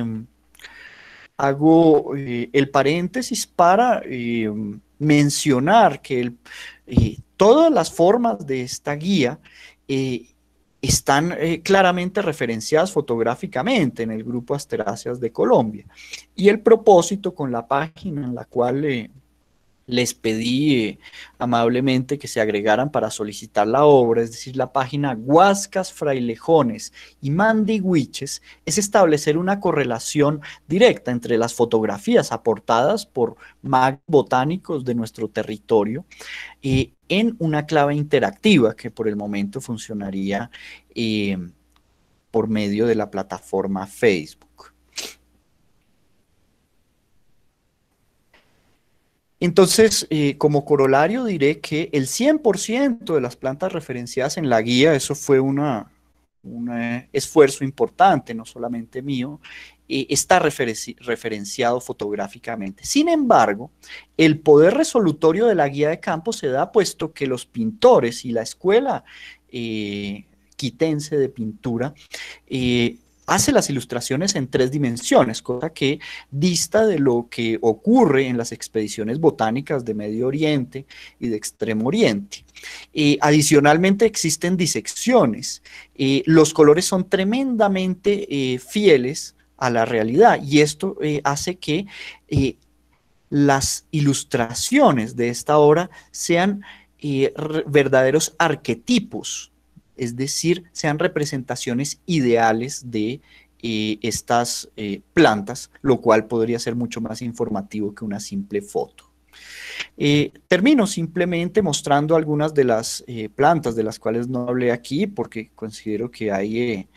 hago el paréntesis para mencionar que todas las formas de esta guía eh, están claramente referenciadas fotográficamente en el grupo Asteráceas de Colombia. Y el propósito con la página en la cual les pedí amablemente que se agregaran para solicitar la obra, es decir, la página Huascas, Frailejones y Mandigüiches, es establecer una correlación directa entre las fotografías aportadas por mag botánicos de nuestro territorio en una clave interactiva que por el momento funcionaría por medio de la plataforma Facebook. Entonces, como corolario diré que el 100% de las plantas referenciadas en la guía, eso fue un esfuerzo importante, no solamente mío, está referenciado fotográficamente. Sin embargo, el poder resolutorio de la guía de campo se da puesto que los pintores y la escuela quitense de pintura hace las ilustraciones en 3 dimensiones, cosa que dista de lo que ocurre en las expediciones botánicas de Medio Oriente y de Extremo Oriente. Adicionalmente existen disecciones. Los colores son tremendamente fieles a la realidad y esto hace que las ilustraciones de esta obra sean verdaderos arquetipos, es decir, sean representaciones ideales de estas plantas, lo cual podría ser mucho más informativo que una simple foto. Termino simplemente mostrando algunas de las plantas de las cuales no hablé aquí, porque considero que hay,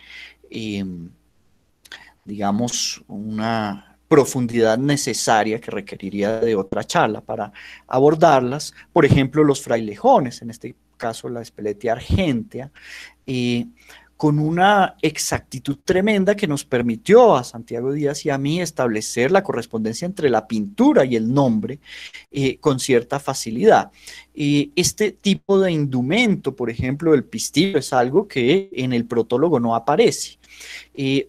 digamos, una profundidad necesaria que requeriría de otra charla para abordarlas. Por ejemplo, los frailejones, en este caso la Speletia argentea, eh, con una exactitud tremenda que nos permitió a Santiago Díaz y a mí establecer la correspondencia entre la pintura y el nombre con cierta facilidad. Este tipo de indumento, por ejemplo, el pistillo, es algo que en el protólogo no aparece.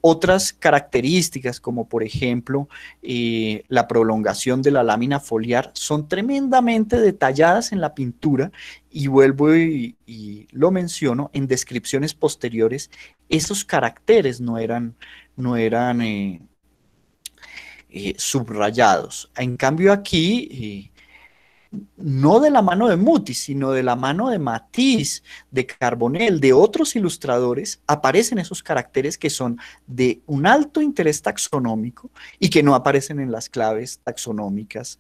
Otras características, como por ejemplo la prolongación de la lámina foliar, son tremendamente detalladas en la pintura y vuelvo y lo menciono, en descripciones posteriores, esos caracteres no eran subrayados. En cambio aquí no de la mano de Mutis, sino de la mano de Matisse, de Carbonell, de otros ilustradores, aparecen esos caracteres que son de un alto interés taxonómico y que no aparecen en las claves taxonómicas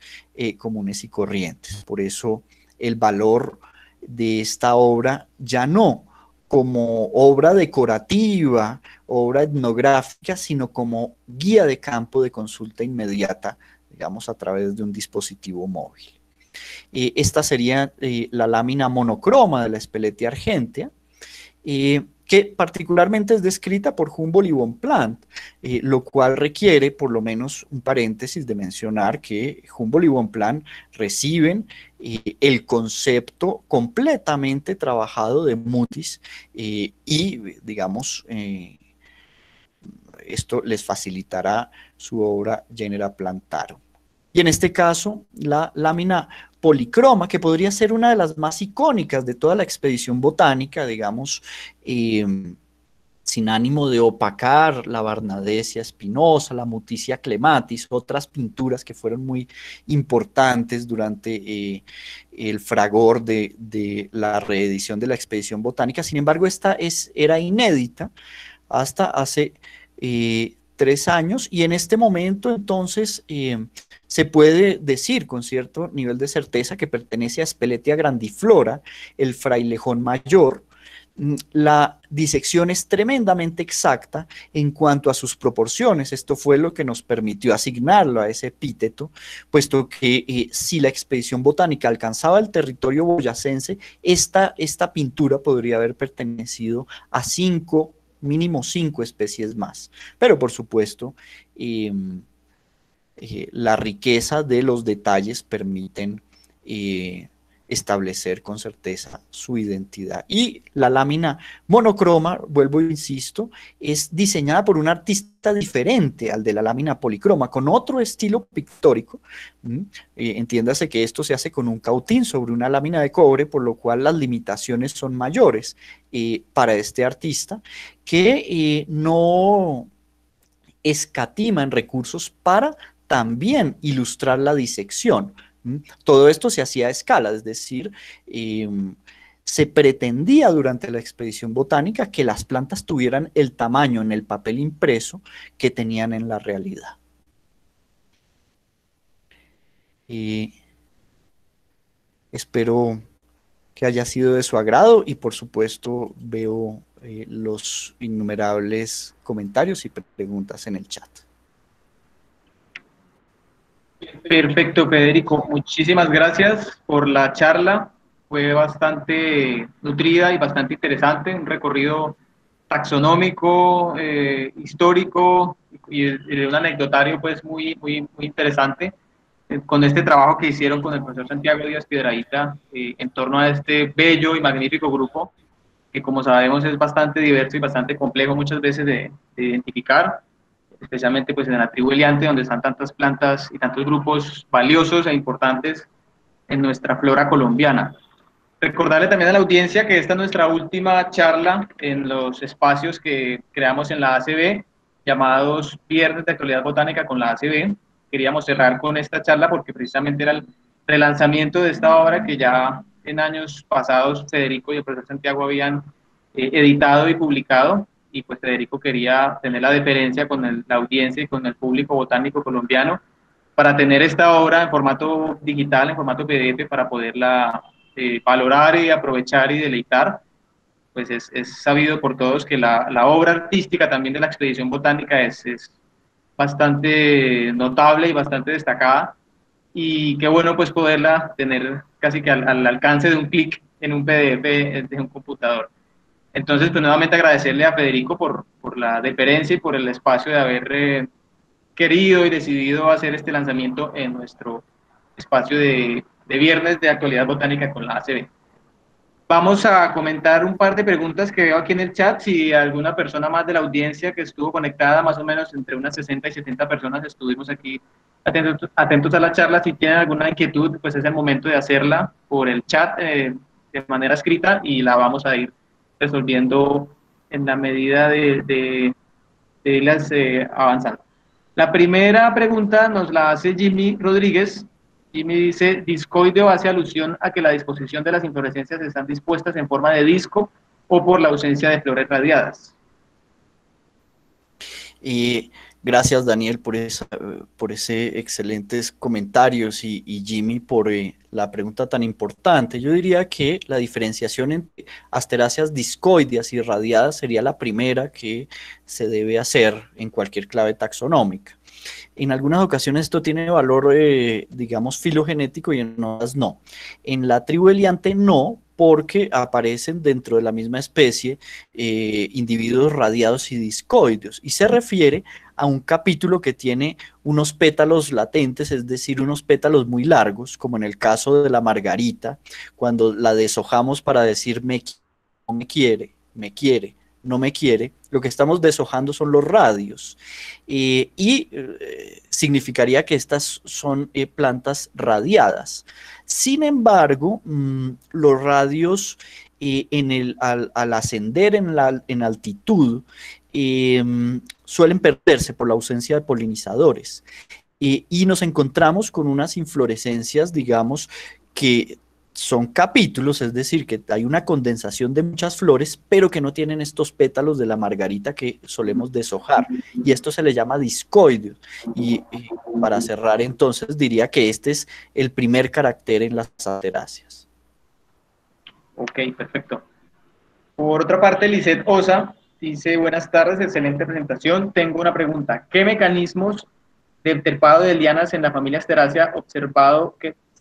comunes y corrientes. Por eso el valor de esta obra ya no como obra decorativa, obra etnográfica, sino como guía de campo de consulta inmediata, digamos, a través de un dispositivo móvil. Esta sería la lámina monocroma de la Speletia argentea, que particularmente es descrita por Humboldt y Bonpland, lo cual requiere por lo menos un paréntesis de mencionar que Humboldt y Bonpland reciben el concepto completamente trabajado de Mutis y, digamos, esto les facilitará su obra Genera Plantarum. Y en este caso, la lámina policroma, que podría ser una de las más icónicas de toda la expedición botánica, digamos, sin ánimo de opacar la Barnadesia espinosa, la Muticia clematis, otras pinturas que fueron muy importantes durante el fragor de la reedición de la expedición botánica. Sin embargo, esta era inédita hasta hace 3 años, y en este momento entonces se puede decir con cierto nivel de certeza que pertenece a Speletia grandiflora, el frailejón mayor. La disección es tremendamente exacta en cuanto a sus proporciones. Esto fue lo que nos permitió asignarlo a ese epíteto, puesto que si la expedición botánica alcanzaba el territorio boyacense, esta pintura podría haber pertenecido a mínimo 5 especies más. Pero por supuesto, la riqueza de los detalles permiten establecer con certeza su identidad. Y la lámina monocroma, vuelvo e insisto, es diseñada por un artista diferente al de la lámina policroma, con otro estilo pictórico. Entiéndase que esto se hace con un cautín sobre una lámina de cobre, por lo cual las limitaciones son mayores para este artista, que no escatima en recursos para también ilustrar la disección. Todo esto se hacía a escala, es decir, se pretendía durante la expedición botánica que las plantas tuvieran el tamaño en el papel impreso que tenían en la realidad. Espero que haya sido de su agrado y por supuesto veo los innumerables comentarios y preguntas en el chat. Perfecto, Federico. Muchísimas gracias por la charla. Fue bastante nutrida y bastante interesante. Un recorrido taxonómico, histórico y de un anecdotario pues muy interesante. Con este trabajo que hicieron con el profesor Santiago Díaz Piedrahita en torno a este bello y magnífico grupo, que como sabemos es bastante diverso y bastante complejo muchas veces de identificar, especialmente pues en la tribu Eliante, donde están tantas plantas y tantos grupos valiosos e importantes en nuestra flora colombiana. Recordarle también a la audiencia que esta es nuestra última charla en los espacios que creamos en la ACB, llamados Viernes de Actualidad Botánica con la ACB. Queríamos cerrar con esta charla porque precisamente era el relanzamiento de esta obra que ya en años pasados Federico y el profesor Santiago habían editado y publicado, y pues Federico quería tener la deferencia con la audiencia y con el público botánico colombiano para tener esta obra en formato digital, en formato PDF, para poderla valorar y aprovechar y deleitar. Pues es sabido por todos que la obra artística también de la expedición botánica es bastante notable y bastante destacada, y qué bueno pues poderla tener casi que al alcance de un clic en un PDF de un computador. Entonces, pues nuevamente agradecerle a Federico por la deferencia y por el espacio de haber querido y decidido hacer este lanzamiento en nuestro espacio de Viernes de Actualidad Botánica con la ACB. Vamos a comentar un par de preguntas que veo aquí en el chat. Si alguna persona más de la audiencia que estuvo conectada, más o menos entre unas 60 y 70 personas estuvimos aquí atentos a la charla, si tienen alguna inquietud, pues es el momento de hacerla por el chat de manera escrita, y la vamos a ir resolviendo en la medida de irlas avanzando. La primera pregunta nos la hace Jimmy Rodríguez. Jimmy dice: ¿discoideo hace alusión a que la disposición de las inflorescencias están dispuestas en forma de disco o por la ausencia de flores radiadas? Gracias, Daniel, por ese excelentes comentarios, y Jimmy por la pregunta tan importante. Yo diría que la diferenciación entre asteráceas discoideas y radiadas sería la primera que se debe hacer en cualquier clave taxonómica. En algunas ocasiones esto tiene valor, digamos, filogenético, y en otras no. En la tribu Eliante no, porque aparecen dentro de la misma especie individuos radiados y discoideos, y se refiere a un capítulo que tiene unos pétalos latentes, es decir, unos pétalos muy largos, como en el caso de la margarita, cuando la deshojamos para decir no me quiere, no me quiere, lo que estamos deshojando son los radios, y significaría que estas son plantas radiadas. Sin embargo, los radios al ascender en altitud suelen perderse por la ausencia de polinizadores, y nos encontramos con unas inflorescencias, digamos, que son capítulos, es decir, que hay una condensación de muchas flores, pero que no tienen estos pétalos de la margarita que solemos deshojar. Y esto se le llama discoides. Y para cerrar, entonces, diría que este es el primer carácter en las asteráceas. Ok, perfecto. Por otra parte, Lisette Osa dice, buenas tardes, excelente presentación. Tengo una pregunta. ¿Qué mecanismos de trepado de lianas en la familia Asterácea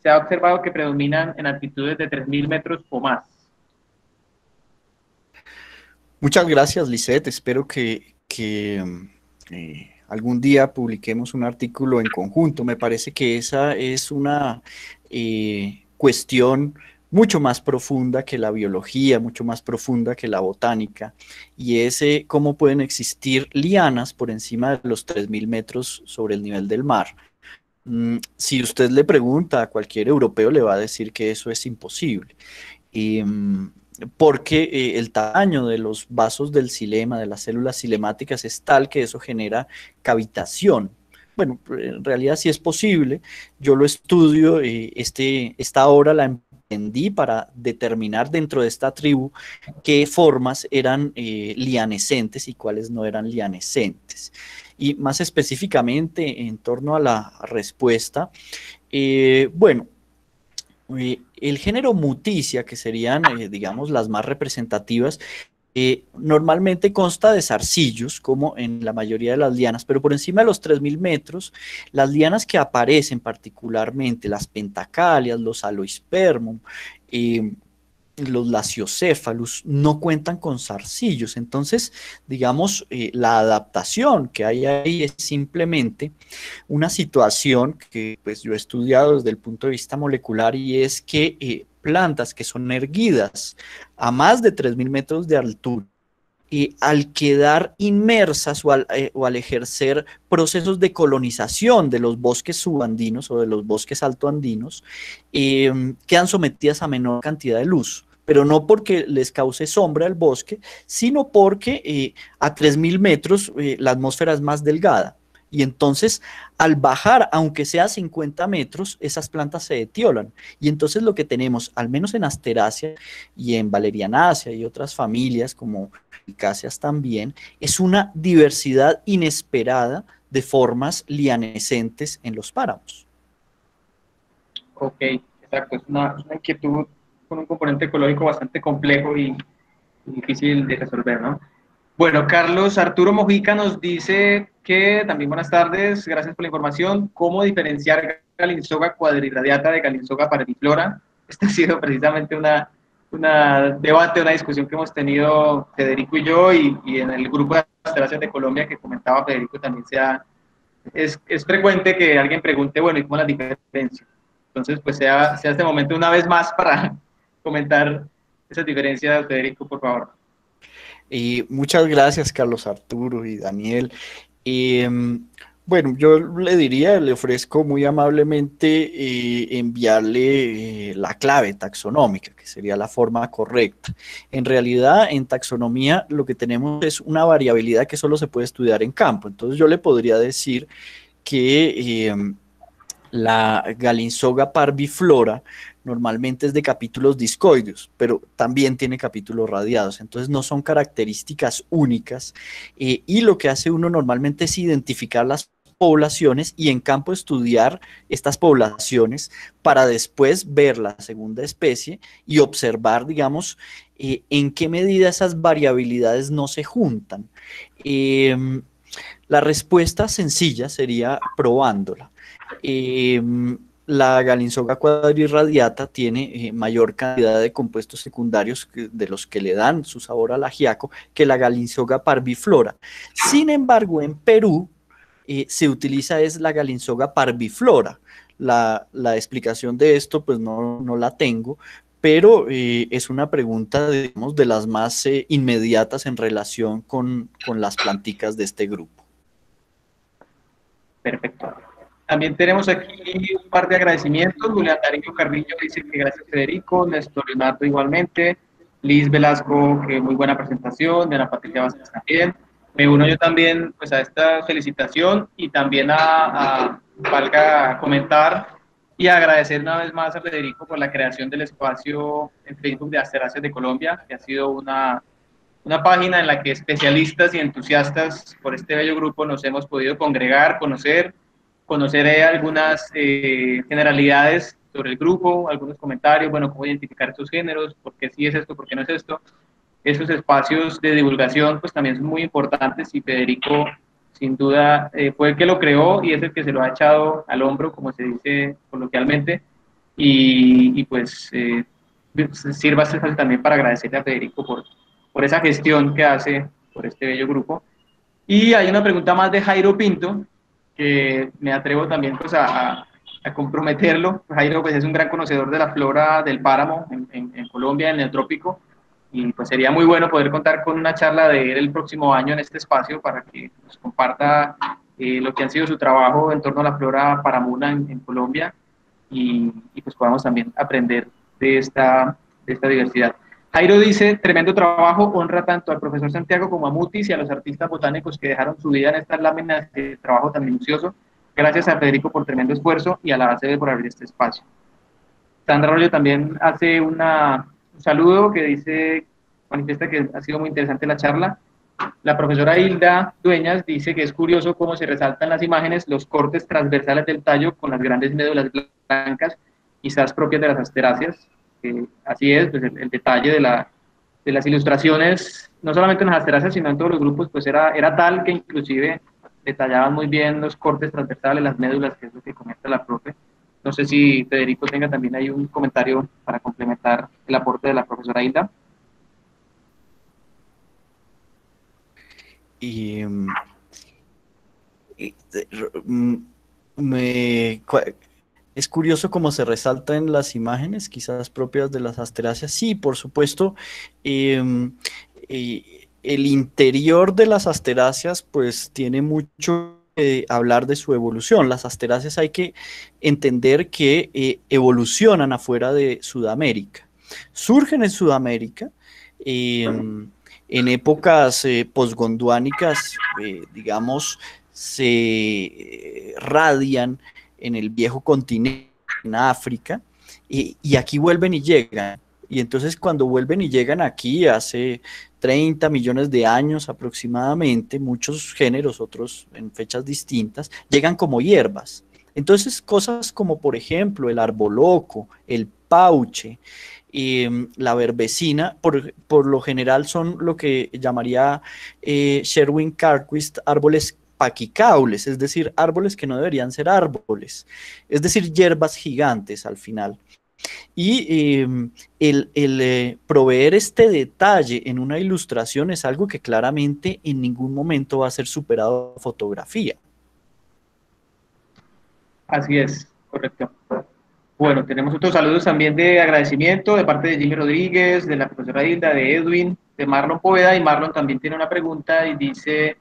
se ha observado que predominan en altitudes de 3.000 metros o más? Muchas gracias, Lisette. Espero que algún día publiquemos un artículo en conjunto. Me parece que esa es una cuestión mucho más profunda que la biología, mucho más profunda que la botánica, y es cómo pueden existir lianas por encima de los 3.000 metros sobre el nivel del mar. Si usted le pregunta a cualquier europeo, le va a decir que eso es imposible. Y, porque el tamaño de los vasos del xilema, de las células cilemáticas, es tal que eso genera cavitación. Bueno, en realidad sí es posible. Yo lo estudio, esta obra la emprendí para determinar dentro de esta tribu qué formas eran lianescentes y cuáles no eran lianescentes. Y más específicamente, en torno a la respuesta, bueno, el género Muticia, que serían, digamos, las más representativas, normalmente consta de zarcillos, como en la mayoría de las lianas, pero por encima de los 3.000 metros, las lianas que aparecen particularmente, las pentacalias, los aloispermum, eh, los laciocephalus, no cuentan con zarcillos. Entonces, digamos, la adaptación que hay ahí es simplemente una situación que pues yo he estudiado desde el punto de vista molecular, y es que plantas que son erguidas a más de 3.000 metros de altura, al quedar inmersas o al ejercer procesos de colonización de los bosques subandinos o de los bosques altoandinos, quedan sometidas a menor cantidad de luz, pero no porque les cause sombra el bosque, sino porque a 3.000 metros la atmósfera es más delgada. Y entonces, al bajar, aunque sea 50 metros, esas plantas se etiolan. Y entonces lo que tenemos, al menos en Asterácea y en Valerianácea y otras familias como Ficáceas también, es una diversidad inesperada de formas lianescentes en los páramos. Ok, exacto. Es una inquietud con un componente ecológico bastante complejo y difícil de resolver, ¿no? Bueno, Carlos Arturo Mojica nos dice que, también buenas tardes, gracias por la información, ¿cómo diferenciar Galinsoga quadrirradiata de Galinsoga parviflora? Esta ha sido precisamente una debate, una discusión que hemos tenido Federico y yo, y en el grupo de Asteráceas de Colombia que comentaba Federico también es frecuente que alguien pregunte, bueno, ¿y cómo las diferencias? Entonces, pues sea este momento una vez más para comentar esas diferencias, Federico, por favor. Muchas gracias, Carlos Arturo y Daniel. Eh, bueno, yo le diría, le ofrezco muy amablemente enviarle la clave taxonómica, que sería la forma correcta. En realidad, en taxonomía lo que tenemos es una variabilidad que solo se puede estudiar en campo. Entonces yo le podría decir que la Galinsoga parviflora normalmente es de capítulos discoides, pero también tiene capítulos radiados, entonces no son características únicas, y lo que hace uno normalmente es identificar las poblaciones y en campo estudiar estas poblaciones para después ver la segunda especie y observar, digamos, en qué medida esas variabilidades no se juntan. La respuesta sencilla sería probándola. Eh, la Galinsoga quadrirradiata tiene mayor cantidad de compuestos secundarios de los que le dan su sabor al ajiaco que la Galinsoga parviflora. Sin embargo, en Perú se utiliza es la Galinsoga parviflora. La explicación de esto pues no la tengo, pero es una pregunta, digamos, de las más inmediatas en relación con las planticas de este grupo. Perfecto. También tenemos aquí un par de agradecimientos. Julián Darío Carrillo dice que gracias, Federico. Néstor Leonardo igualmente. Liz Velasco, que muy buena presentación. De Ana Patricia Vázquez también. Me uno yo también pues, a esta felicitación, y también valga comentar Y agradecer una vez más a Federico por la creación del espacio en Facebook de Asteráceas de Colombia, que ha sido una página en la que especialistas y entusiastas por este bello grupo nos hemos podido congregar, conocer algunas generalidades sobre el grupo, algunos comentarios, bueno, cómo identificar estos géneros, por qué sí es esto, por qué no es esto. Esos espacios de divulgación pues también son muy importantes y Federico sin duda fue el que lo creó y es el que se lo ha echado al hombro, como se dice coloquialmente, y pues sirva este espacio también para agradecerle a Federico por esa gestión que hace por este bello grupo. Y hay una pregunta más de Jairo Pinto, que me atrevo también pues a comprometerlo. Jairo pues es un gran conocedor de la flora del páramo en Colombia, en el trópico, y pues sería muy bueno poder contar con una charla de él el próximo año en este espacio para que nos comparta lo que ha sido su trabajo en torno a la flora paramuna en Colombia y pues podamos también aprender de esta diversidad. Jairo dice, tremendo trabajo, honra tanto al profesor Santiago como a Mutis y a los artistas botánicos que dejaron su vida en estas láminas de trabajo tan minucioso. Gracias a Federico por tremendo esfuerzo y a la ACB por abrir este espacio. Sandra Arroyo también hace un saludo que dice, manifiesta que ha sido muy interesante la charla. La profesora Hilda Dueñas dice que es curioso cómo se resaltan las imágenes los cortes transversales del tallo con las grandes médulas blancas, quizás propias de las asteráceas. Así es, pues el detalle de las ilustraciones, no solamente en las asteráceas, sino en todos los grupos, pues era tal que inclusive detallaban muy bien los cortes transversales, las médulas, que es lo que comenta la profe. No sé si Federico tenga también ahí un comentario para complementar el aporte de la profesora Hilda. Y, mm, me, es curioso cómo se resalta en las imágenes, quizás propias de las asteráceas. Sí, por supuesto, el interior de las asteráceas pues tiene mucho que hablar de su evolución. Las asteráceas hay que entender que evolucionan afuera de Sudamérica. Surgen en Sudamérica, en épocas posgonduánicas, digamos, se radian en el viejo continente, en África, y aquí vuelven y llegan. Y entonces cuando vuelven y llegan aquí hace 30 millones de años aproximadamente, muchos géneros, otros en fechas distintas, llegan como hierbas. Entonces cosas como por ejemplo el arboloco, el pauche, la verbecina, por lo general son lo que llamaría Sherwin Carquist árboles paquicaules, es decir, árboles que no deberían ser árboles, es decir, hierbas gigantes al final. Y proveer este detalle en una ilustración es algo que claramente en ningún momento va a ser superado a fotografía. Así es, correcto. Bueno, tenemos otros saludos también de agradecimiento de parte de Jimmy Rodríguez, de la profesora Hilda, de Edwin, de Marlon Poveda, y Marlon también tiene una pregunta y dice,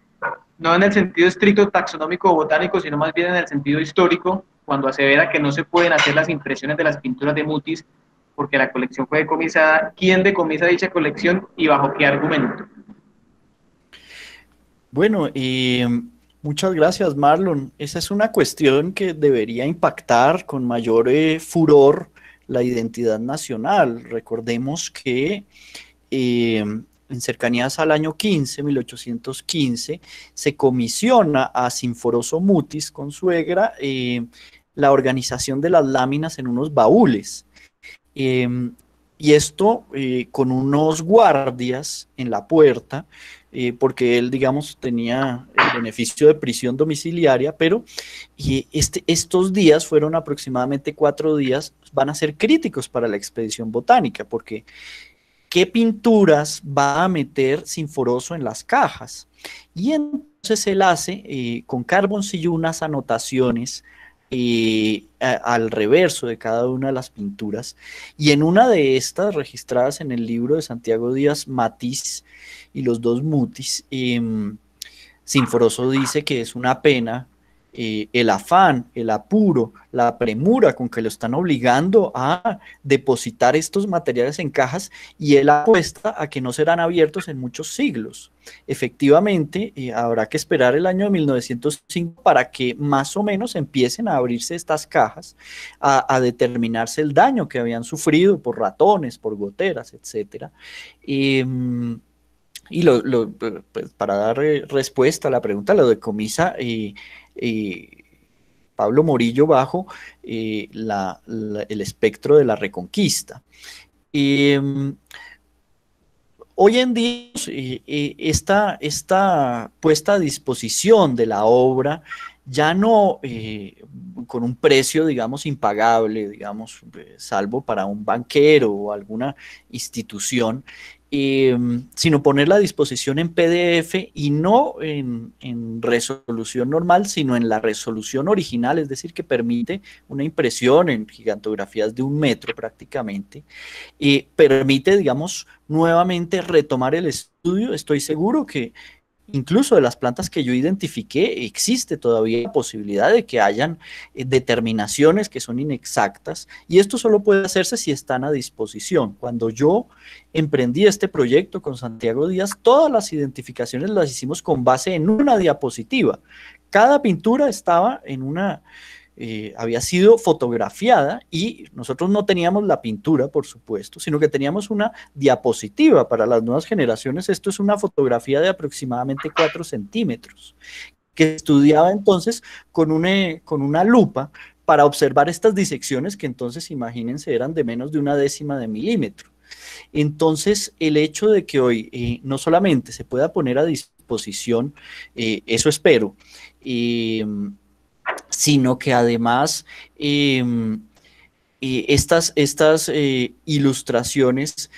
no en el sentido estricto taxonómico o botánico, sino más bien en el sentido histórico, cuando asevera que no se pueden hacer las impresiones de las pinturas de Mutis porque la colección fue decomisada. ¿Quién decomisa dicha colección y bajo qué argumento? Bueno, muchas gracias, Marlon. Esa es una cuestión que debería impactar con mayor furor la identidad nacional. Recordemos que en cercanías al año 1815, se comisiona a Sinforoso Mutis con suegra la organización de las láminas en unos baúles. Y esto con unos guardias en la puerta, porque él, digamos, tenía el beneficio de prisión domiciliaria, pero estos días fueron aproximadamente 4 días, van a ser críticos para la expedición botánica, porque ¿qué pinturas va a meter Sinforoso en las cajas? Y entonces él hace con carboncillo unas anotaciones al reverso de cada una de las pinturas, y en una de estas registradas en el libro de Santiago Díaz Matiz y los dos Mutis, Sinforoso dice que es una pena el afán, el apuro, la premura con que lo están obligando a depositar estos materiales en cajas, y él apuesta a que no serán abiertos en muchos siglos. Efectivamente, habrá que esperar el año de 1905 para que más o menos empiecen a abrirse estas cajas, a determinarse el daño que habían sufrido por ratones, por goteras, etcétera. Y pues, para dar respuesta a la pregunta, lo decomisa Pablo Morillo bajo el espectro de la Reconquista. Hoy en día, esta puesta a disposición de la obra ya no con un precio, digamos, impagable, digamos, salvo para un banquero o alguna institución, sino ponerla a disposición en PDF, y no en resolución normal, sino en la resolución original, es decir, que permite una impresión en gigantografías de 1 metro prácticamente, y permite, digamos, nuevamente retomar el estudio. Estoy seguro que incluso de las plantas que yo identifiqué, existe todavía la posibilidad de que hayan determinaciones que son inexactas, y esto solo puede hacerse si están a disposición. Cuando yo emprendí este proyecto con Santiago Díaz, todas las identificaciones las hicimos con base en una diapositiva. Cada pintura estaba en había sido fotografiada, y nosotros no teníamos la pintura, por supuesto, sino que teníamos una diapositiva. Para las nuevas generaciones, esto es una fotografía de aproximadamente 4 centímetros, que estudiaba entonces con una lupa para observar estas disecciones, que entonces, imagínense, eran de menos de 1/10 de milímetro. Entonces, el hecho de que hoy no solamente se pueda poner a disposición, eso espero, sino que además estas ilustraciones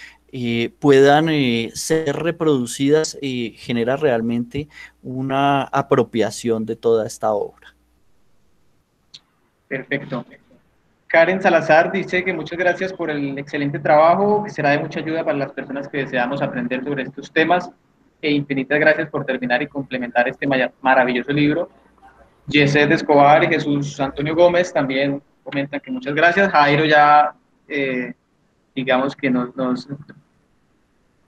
puedan ser reproducidas, genera realmente una apropiación de toda esta obra. Perfecto. Karen Salazar dice que muchas gracias por el excelente trabajo, que será de mucha ayuda para las personas que deseamos aprender sobre estos temas, e infinitas gracias por terminar y complementar este maravilloso libro. Yeset Escobar y Jesús Antonio Gómez también comentan que muchas gracias. Jairo ya, digamos que nos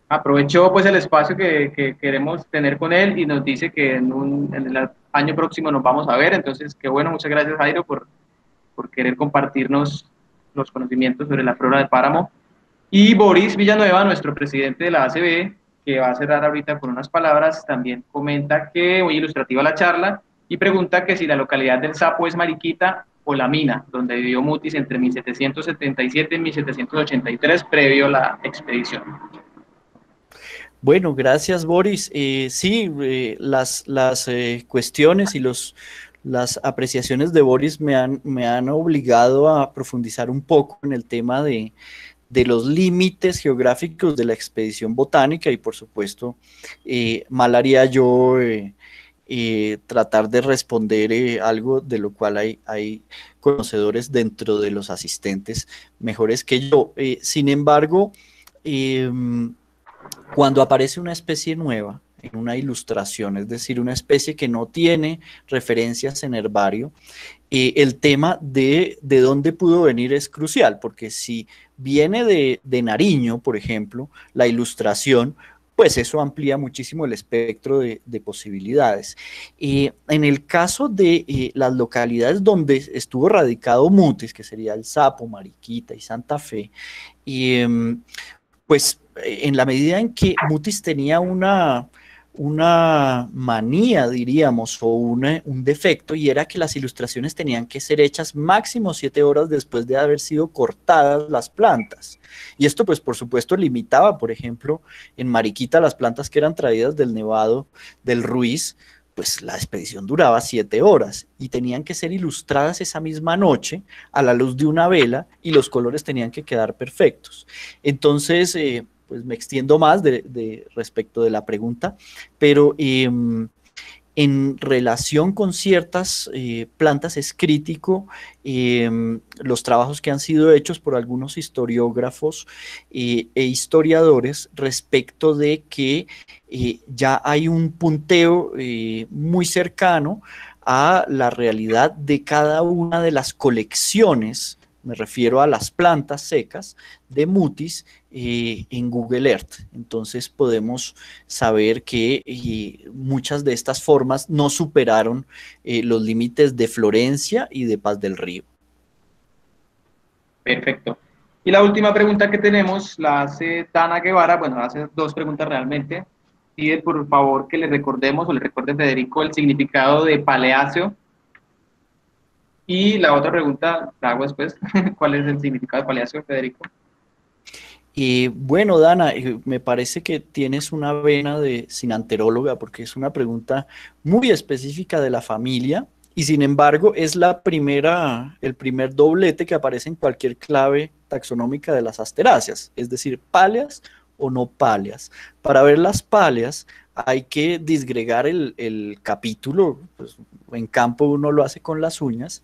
aprovechó pues el espacio que queremos tener con él, y nos dice que en el año próximo nos vamos a ver. Entonces, qué bueno, muchas gracias, Jairo, por querer compartirnos los conocimientos sobre la flora de páramo. Y Boris Villanueva, nuestro presidente de la ACB, que va a cerrar ahorita con unas palabras, también comenta que muy ilustrativa la charla, y pregunta que si la localidad del Sapo es Mariquita o La Mina, donde vivió Mutis entre 1777 y 1783, previo a la expedición. Bueno, gracias, Boris. Sí, las cuestiones y las apreciaciones de Boris me han obligado a profundizar un poco en el tema de los límites geográficos de la expedición botánica, y por supuesto, mal haría yo tratar de responder algo de lo cual hay conocedores dentro de los asistentes mejores que yo. Sin embargo, cuando aparece una especie nueva en una ilustración, es decir, una especie que no tiene referencias en herbario, el tema de dónde pudo venir es crucial, porque si viene de Nariño, por ejemplo, la ilustración, pues eso amplía muchísimo el espectro de posibilidades. En el caso de las localidades donde estuvo radicado Mutis, que sería El Sapo, Mariquita y Santa Fe, pues en la medida en que Mutis tenía una manía, diríamos, o un defecto, y era que las ilustraciones tenían que ser hechas máximo 7 horas después de haber sido cortadas las plantas. Y esto, pues, por supuesto, limitaba, por ejemplo, en Mariquita, las plantas que eran traídas del Nevado del Ruiz, pues la expedición duraba 7 horas y tenían que ser ilustradas esa misma noche a la luz de una vela, y los colores tenían que quedar perfectos. Entonces, pues me extiendo más respecto de la pregunta, pero en relación con ciertas plantas es crítico los trabajos que han sido hechos por algunos historiógrafos e historiadores respecto de que ya hay un punteo muy cercano a la realidad de cada una de las colecciones, me refiero a las plantas secas de mutis en Google Earth. Entonces podemos saber que muchas de estas formas no superaron los límites de Florencia y de Paz del Río. Perfecto. Y la última pregunta que tenemos la hace Dana Guevara, bueno, hace dos preguntas realmente. Pide por favor que le recordemos o le recuerde Federico el significado de paleáceo. Y la otra pregunta la hago después. ¿Cuál es el significado de paleáceo, Federico? Bueno, Dana, me parece que tienes una vena de sinanteróloga porque es una pregunta muy específica de la familia y sin embargo es el primer doblete que aparece en cualquier clave taxonómica de las asteráceas, es decir, páleas o no páleas. Para ver las páleas hay que disgregar el capítulo, pues, en campo uno lo hace con las uñas,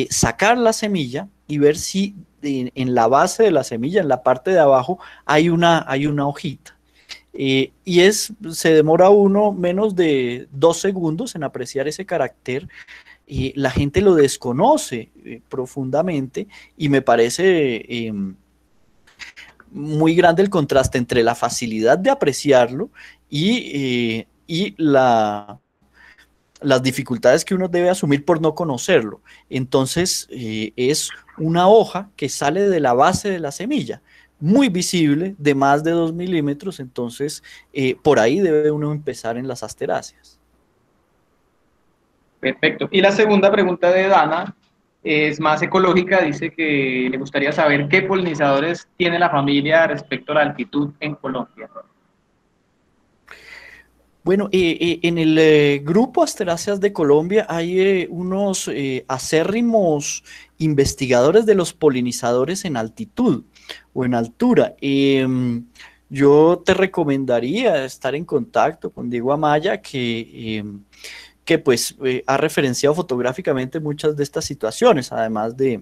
sacar la semilla y ver si en la base de la semilla, en la parte de abajo, hay una hojita. Se demora uno menos de 2 segundos en apreciar ese carácter. La gente lo desconoce profundamente y me parece muy grande el contraste entre la facilidad de apreciarlo y las dificultades que uno debe asumir por no conocerlo. Entonces, es una hoja que sale de la base de la semilla, muy visible, de más de 2 milímetros, entonces por ahí debe uno empezar en las asteráceas. Perfecto. Y la segunda pregunta de Dana es más ecológica, dice que le gustaría saber qué polinizadores tiene la familia respecto a la altitud en Colombia. Bueno, en el grupo Asteráceas de Colombia hay unos acérrimos investigadores de los polinizadores en altitud o en altura. Yo te recomendaría estar en contacto con Diego Amaya, que pues ha referenciado fotográficamente muchas de estas situaciones, además de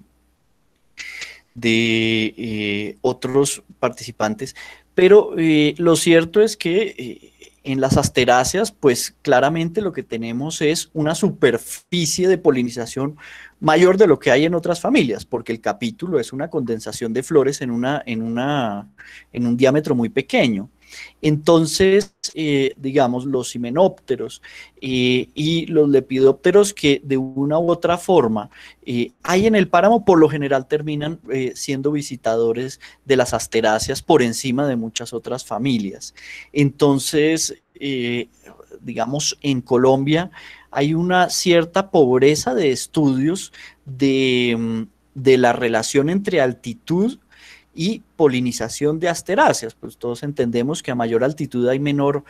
otros participantes. Pero lo cierto es que en las asteráceas, pues claramente lo que tenemos es una superficie de polinización mayor de lo que hay en otras familias, porque el capítulo es una condensación de flores en un diámetro muy pequeño. Entonces, digamos, los himenópteros y los lepidópteros que de una u otra forma hay en el páramo, por lo general terminan siendo visitadores de las asteráceas por encima de muchas otras familias. Entonces, digamos, en Colombia hay una cierta pobreza de estudios de la relación entre altitud y polinización de asteráceas, pues todos entendemos que a mayor altitud hay menor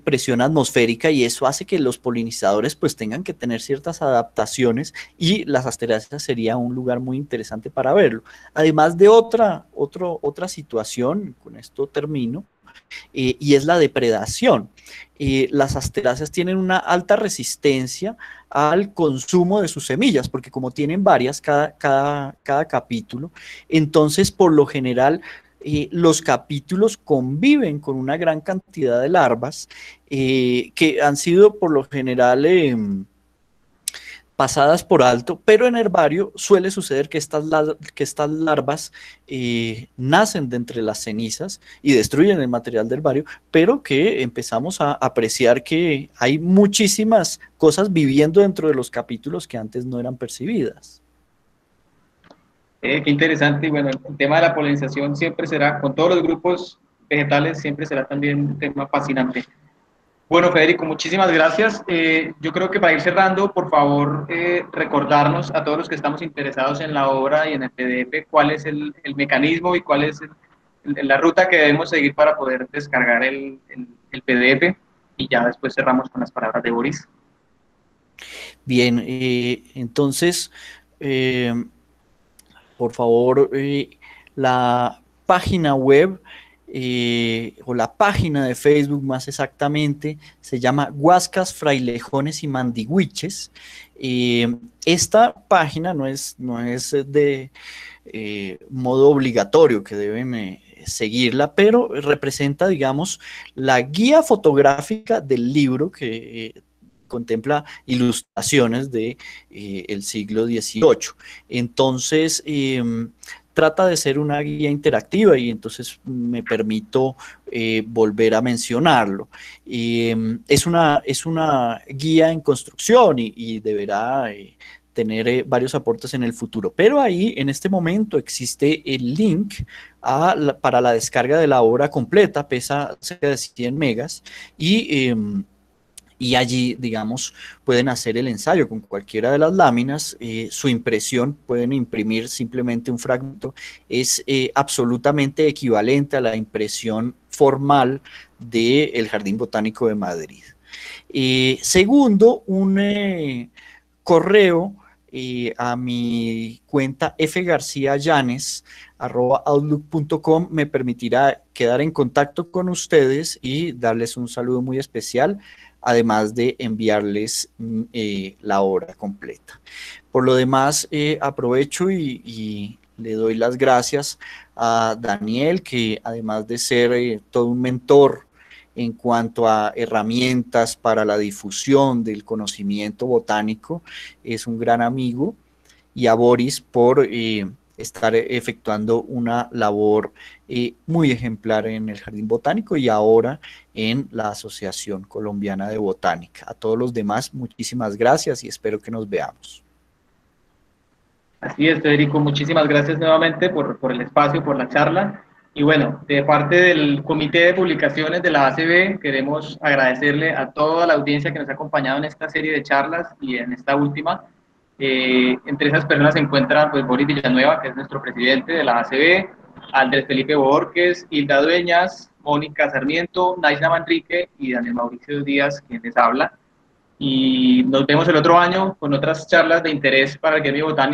presión atmosférica y eso hace que los polinizadores pues tengan que tener ciertas adaptaciones y las asteráceas sería un lugar muy interesante para verlo. Además de otra situación, con esto termino, y es la depredación. Las asteráceas tienen una alta resistencia al consumo de sus semillas, porque como tienen varias cada capítulo, entonces por lo general los capítulos conviven con una gran cantidad de larvas que han sido por lo general pasadas por alto, pero en herbario suele suceder que estas larvas nacen de entre las cenizas y destruyen el material del herbario, pero que empezamos a apreciar que hay muchísimas cosas viviendo dentro de los capítulos que antes no eran percibidas. Qué interesante, y bueno, el tema de la polinización siempre será, con todos los grupos vegetales, siempre será también un tema fascinante. Bueno, Federico, muchísimas gracias. Yo creo que para ir cerrando, por favor, recordarnos a todos los que estamos interesados en la obra y en el PDF cuál es el mecanismo y cuál es la ruta que debemos seguir para poder descargar el PDF, y ya después cerramos con las palabras de Boris. Bien, entonces, por favor, la página web o la página de Facebook más exactamente, se llama Huascas, Frailejones y Mandigüiches. Esta página no es de modo obligatorio que deben seguirla, pero representa, digamos, la guía fotográfica del libro contempla ilustraciones de el siglo XVIII. Entonces, trata de ser una guía interactiva y entonces me permito volver a mencionarlo. Es una guía en construcción y deberá tener varios aportes en el futuro. Pero ahí, en este momento, existe el link para la descarga de la obra completa, pesa cerca de 100 megas, y allí, digamos, pueden hacer el ensayo con cualquiera de las láminas, su impresión, pueden imprimir simplemente un fragmento, es absolutamente equivalente a la impresión formal del Jardín Botánico de Madrid. Segundo, un correo a mi cuenta fgarciayanes@outlook.com me permitirá quedar en contacto con ustedes y darles un saludo muy especial, además de enviarles la obra completa. Por lo demás, aprovecho y le doy las gracias a Daniel, que además de ser todo un mentor en cuanto a herramientas para la difusión del conocimiento botánico, es un gran amigo, y a Boris por estar efectuando una labor muy ejemplar en el Jardín Botánico y ahora en la Asociación Colombiana de Botánica. A todos los demás, muchísimas gracias y espero que nos veamos. Así es, Federico, muchísimas gracias nuevamente por el espacio, por la charla. Y bueno, de parte del Comité de Publicaciones de la ACB, queremos agradecerle a toda la audiencia que nos ha acompañado en esta serie de charlas y en esta última. Entre esas personas se encuentran pues, Boris Villanueva, que es nuestro presidente de la ACB, Andrés Felipe Borges, Hilda Dueñas, Mónica Sarmiento, Naisna Manrique y Daniel Mauricio Díaz, quien les habla. Y nos vemos el otro año con otras charlas de interés para el gremio botánico.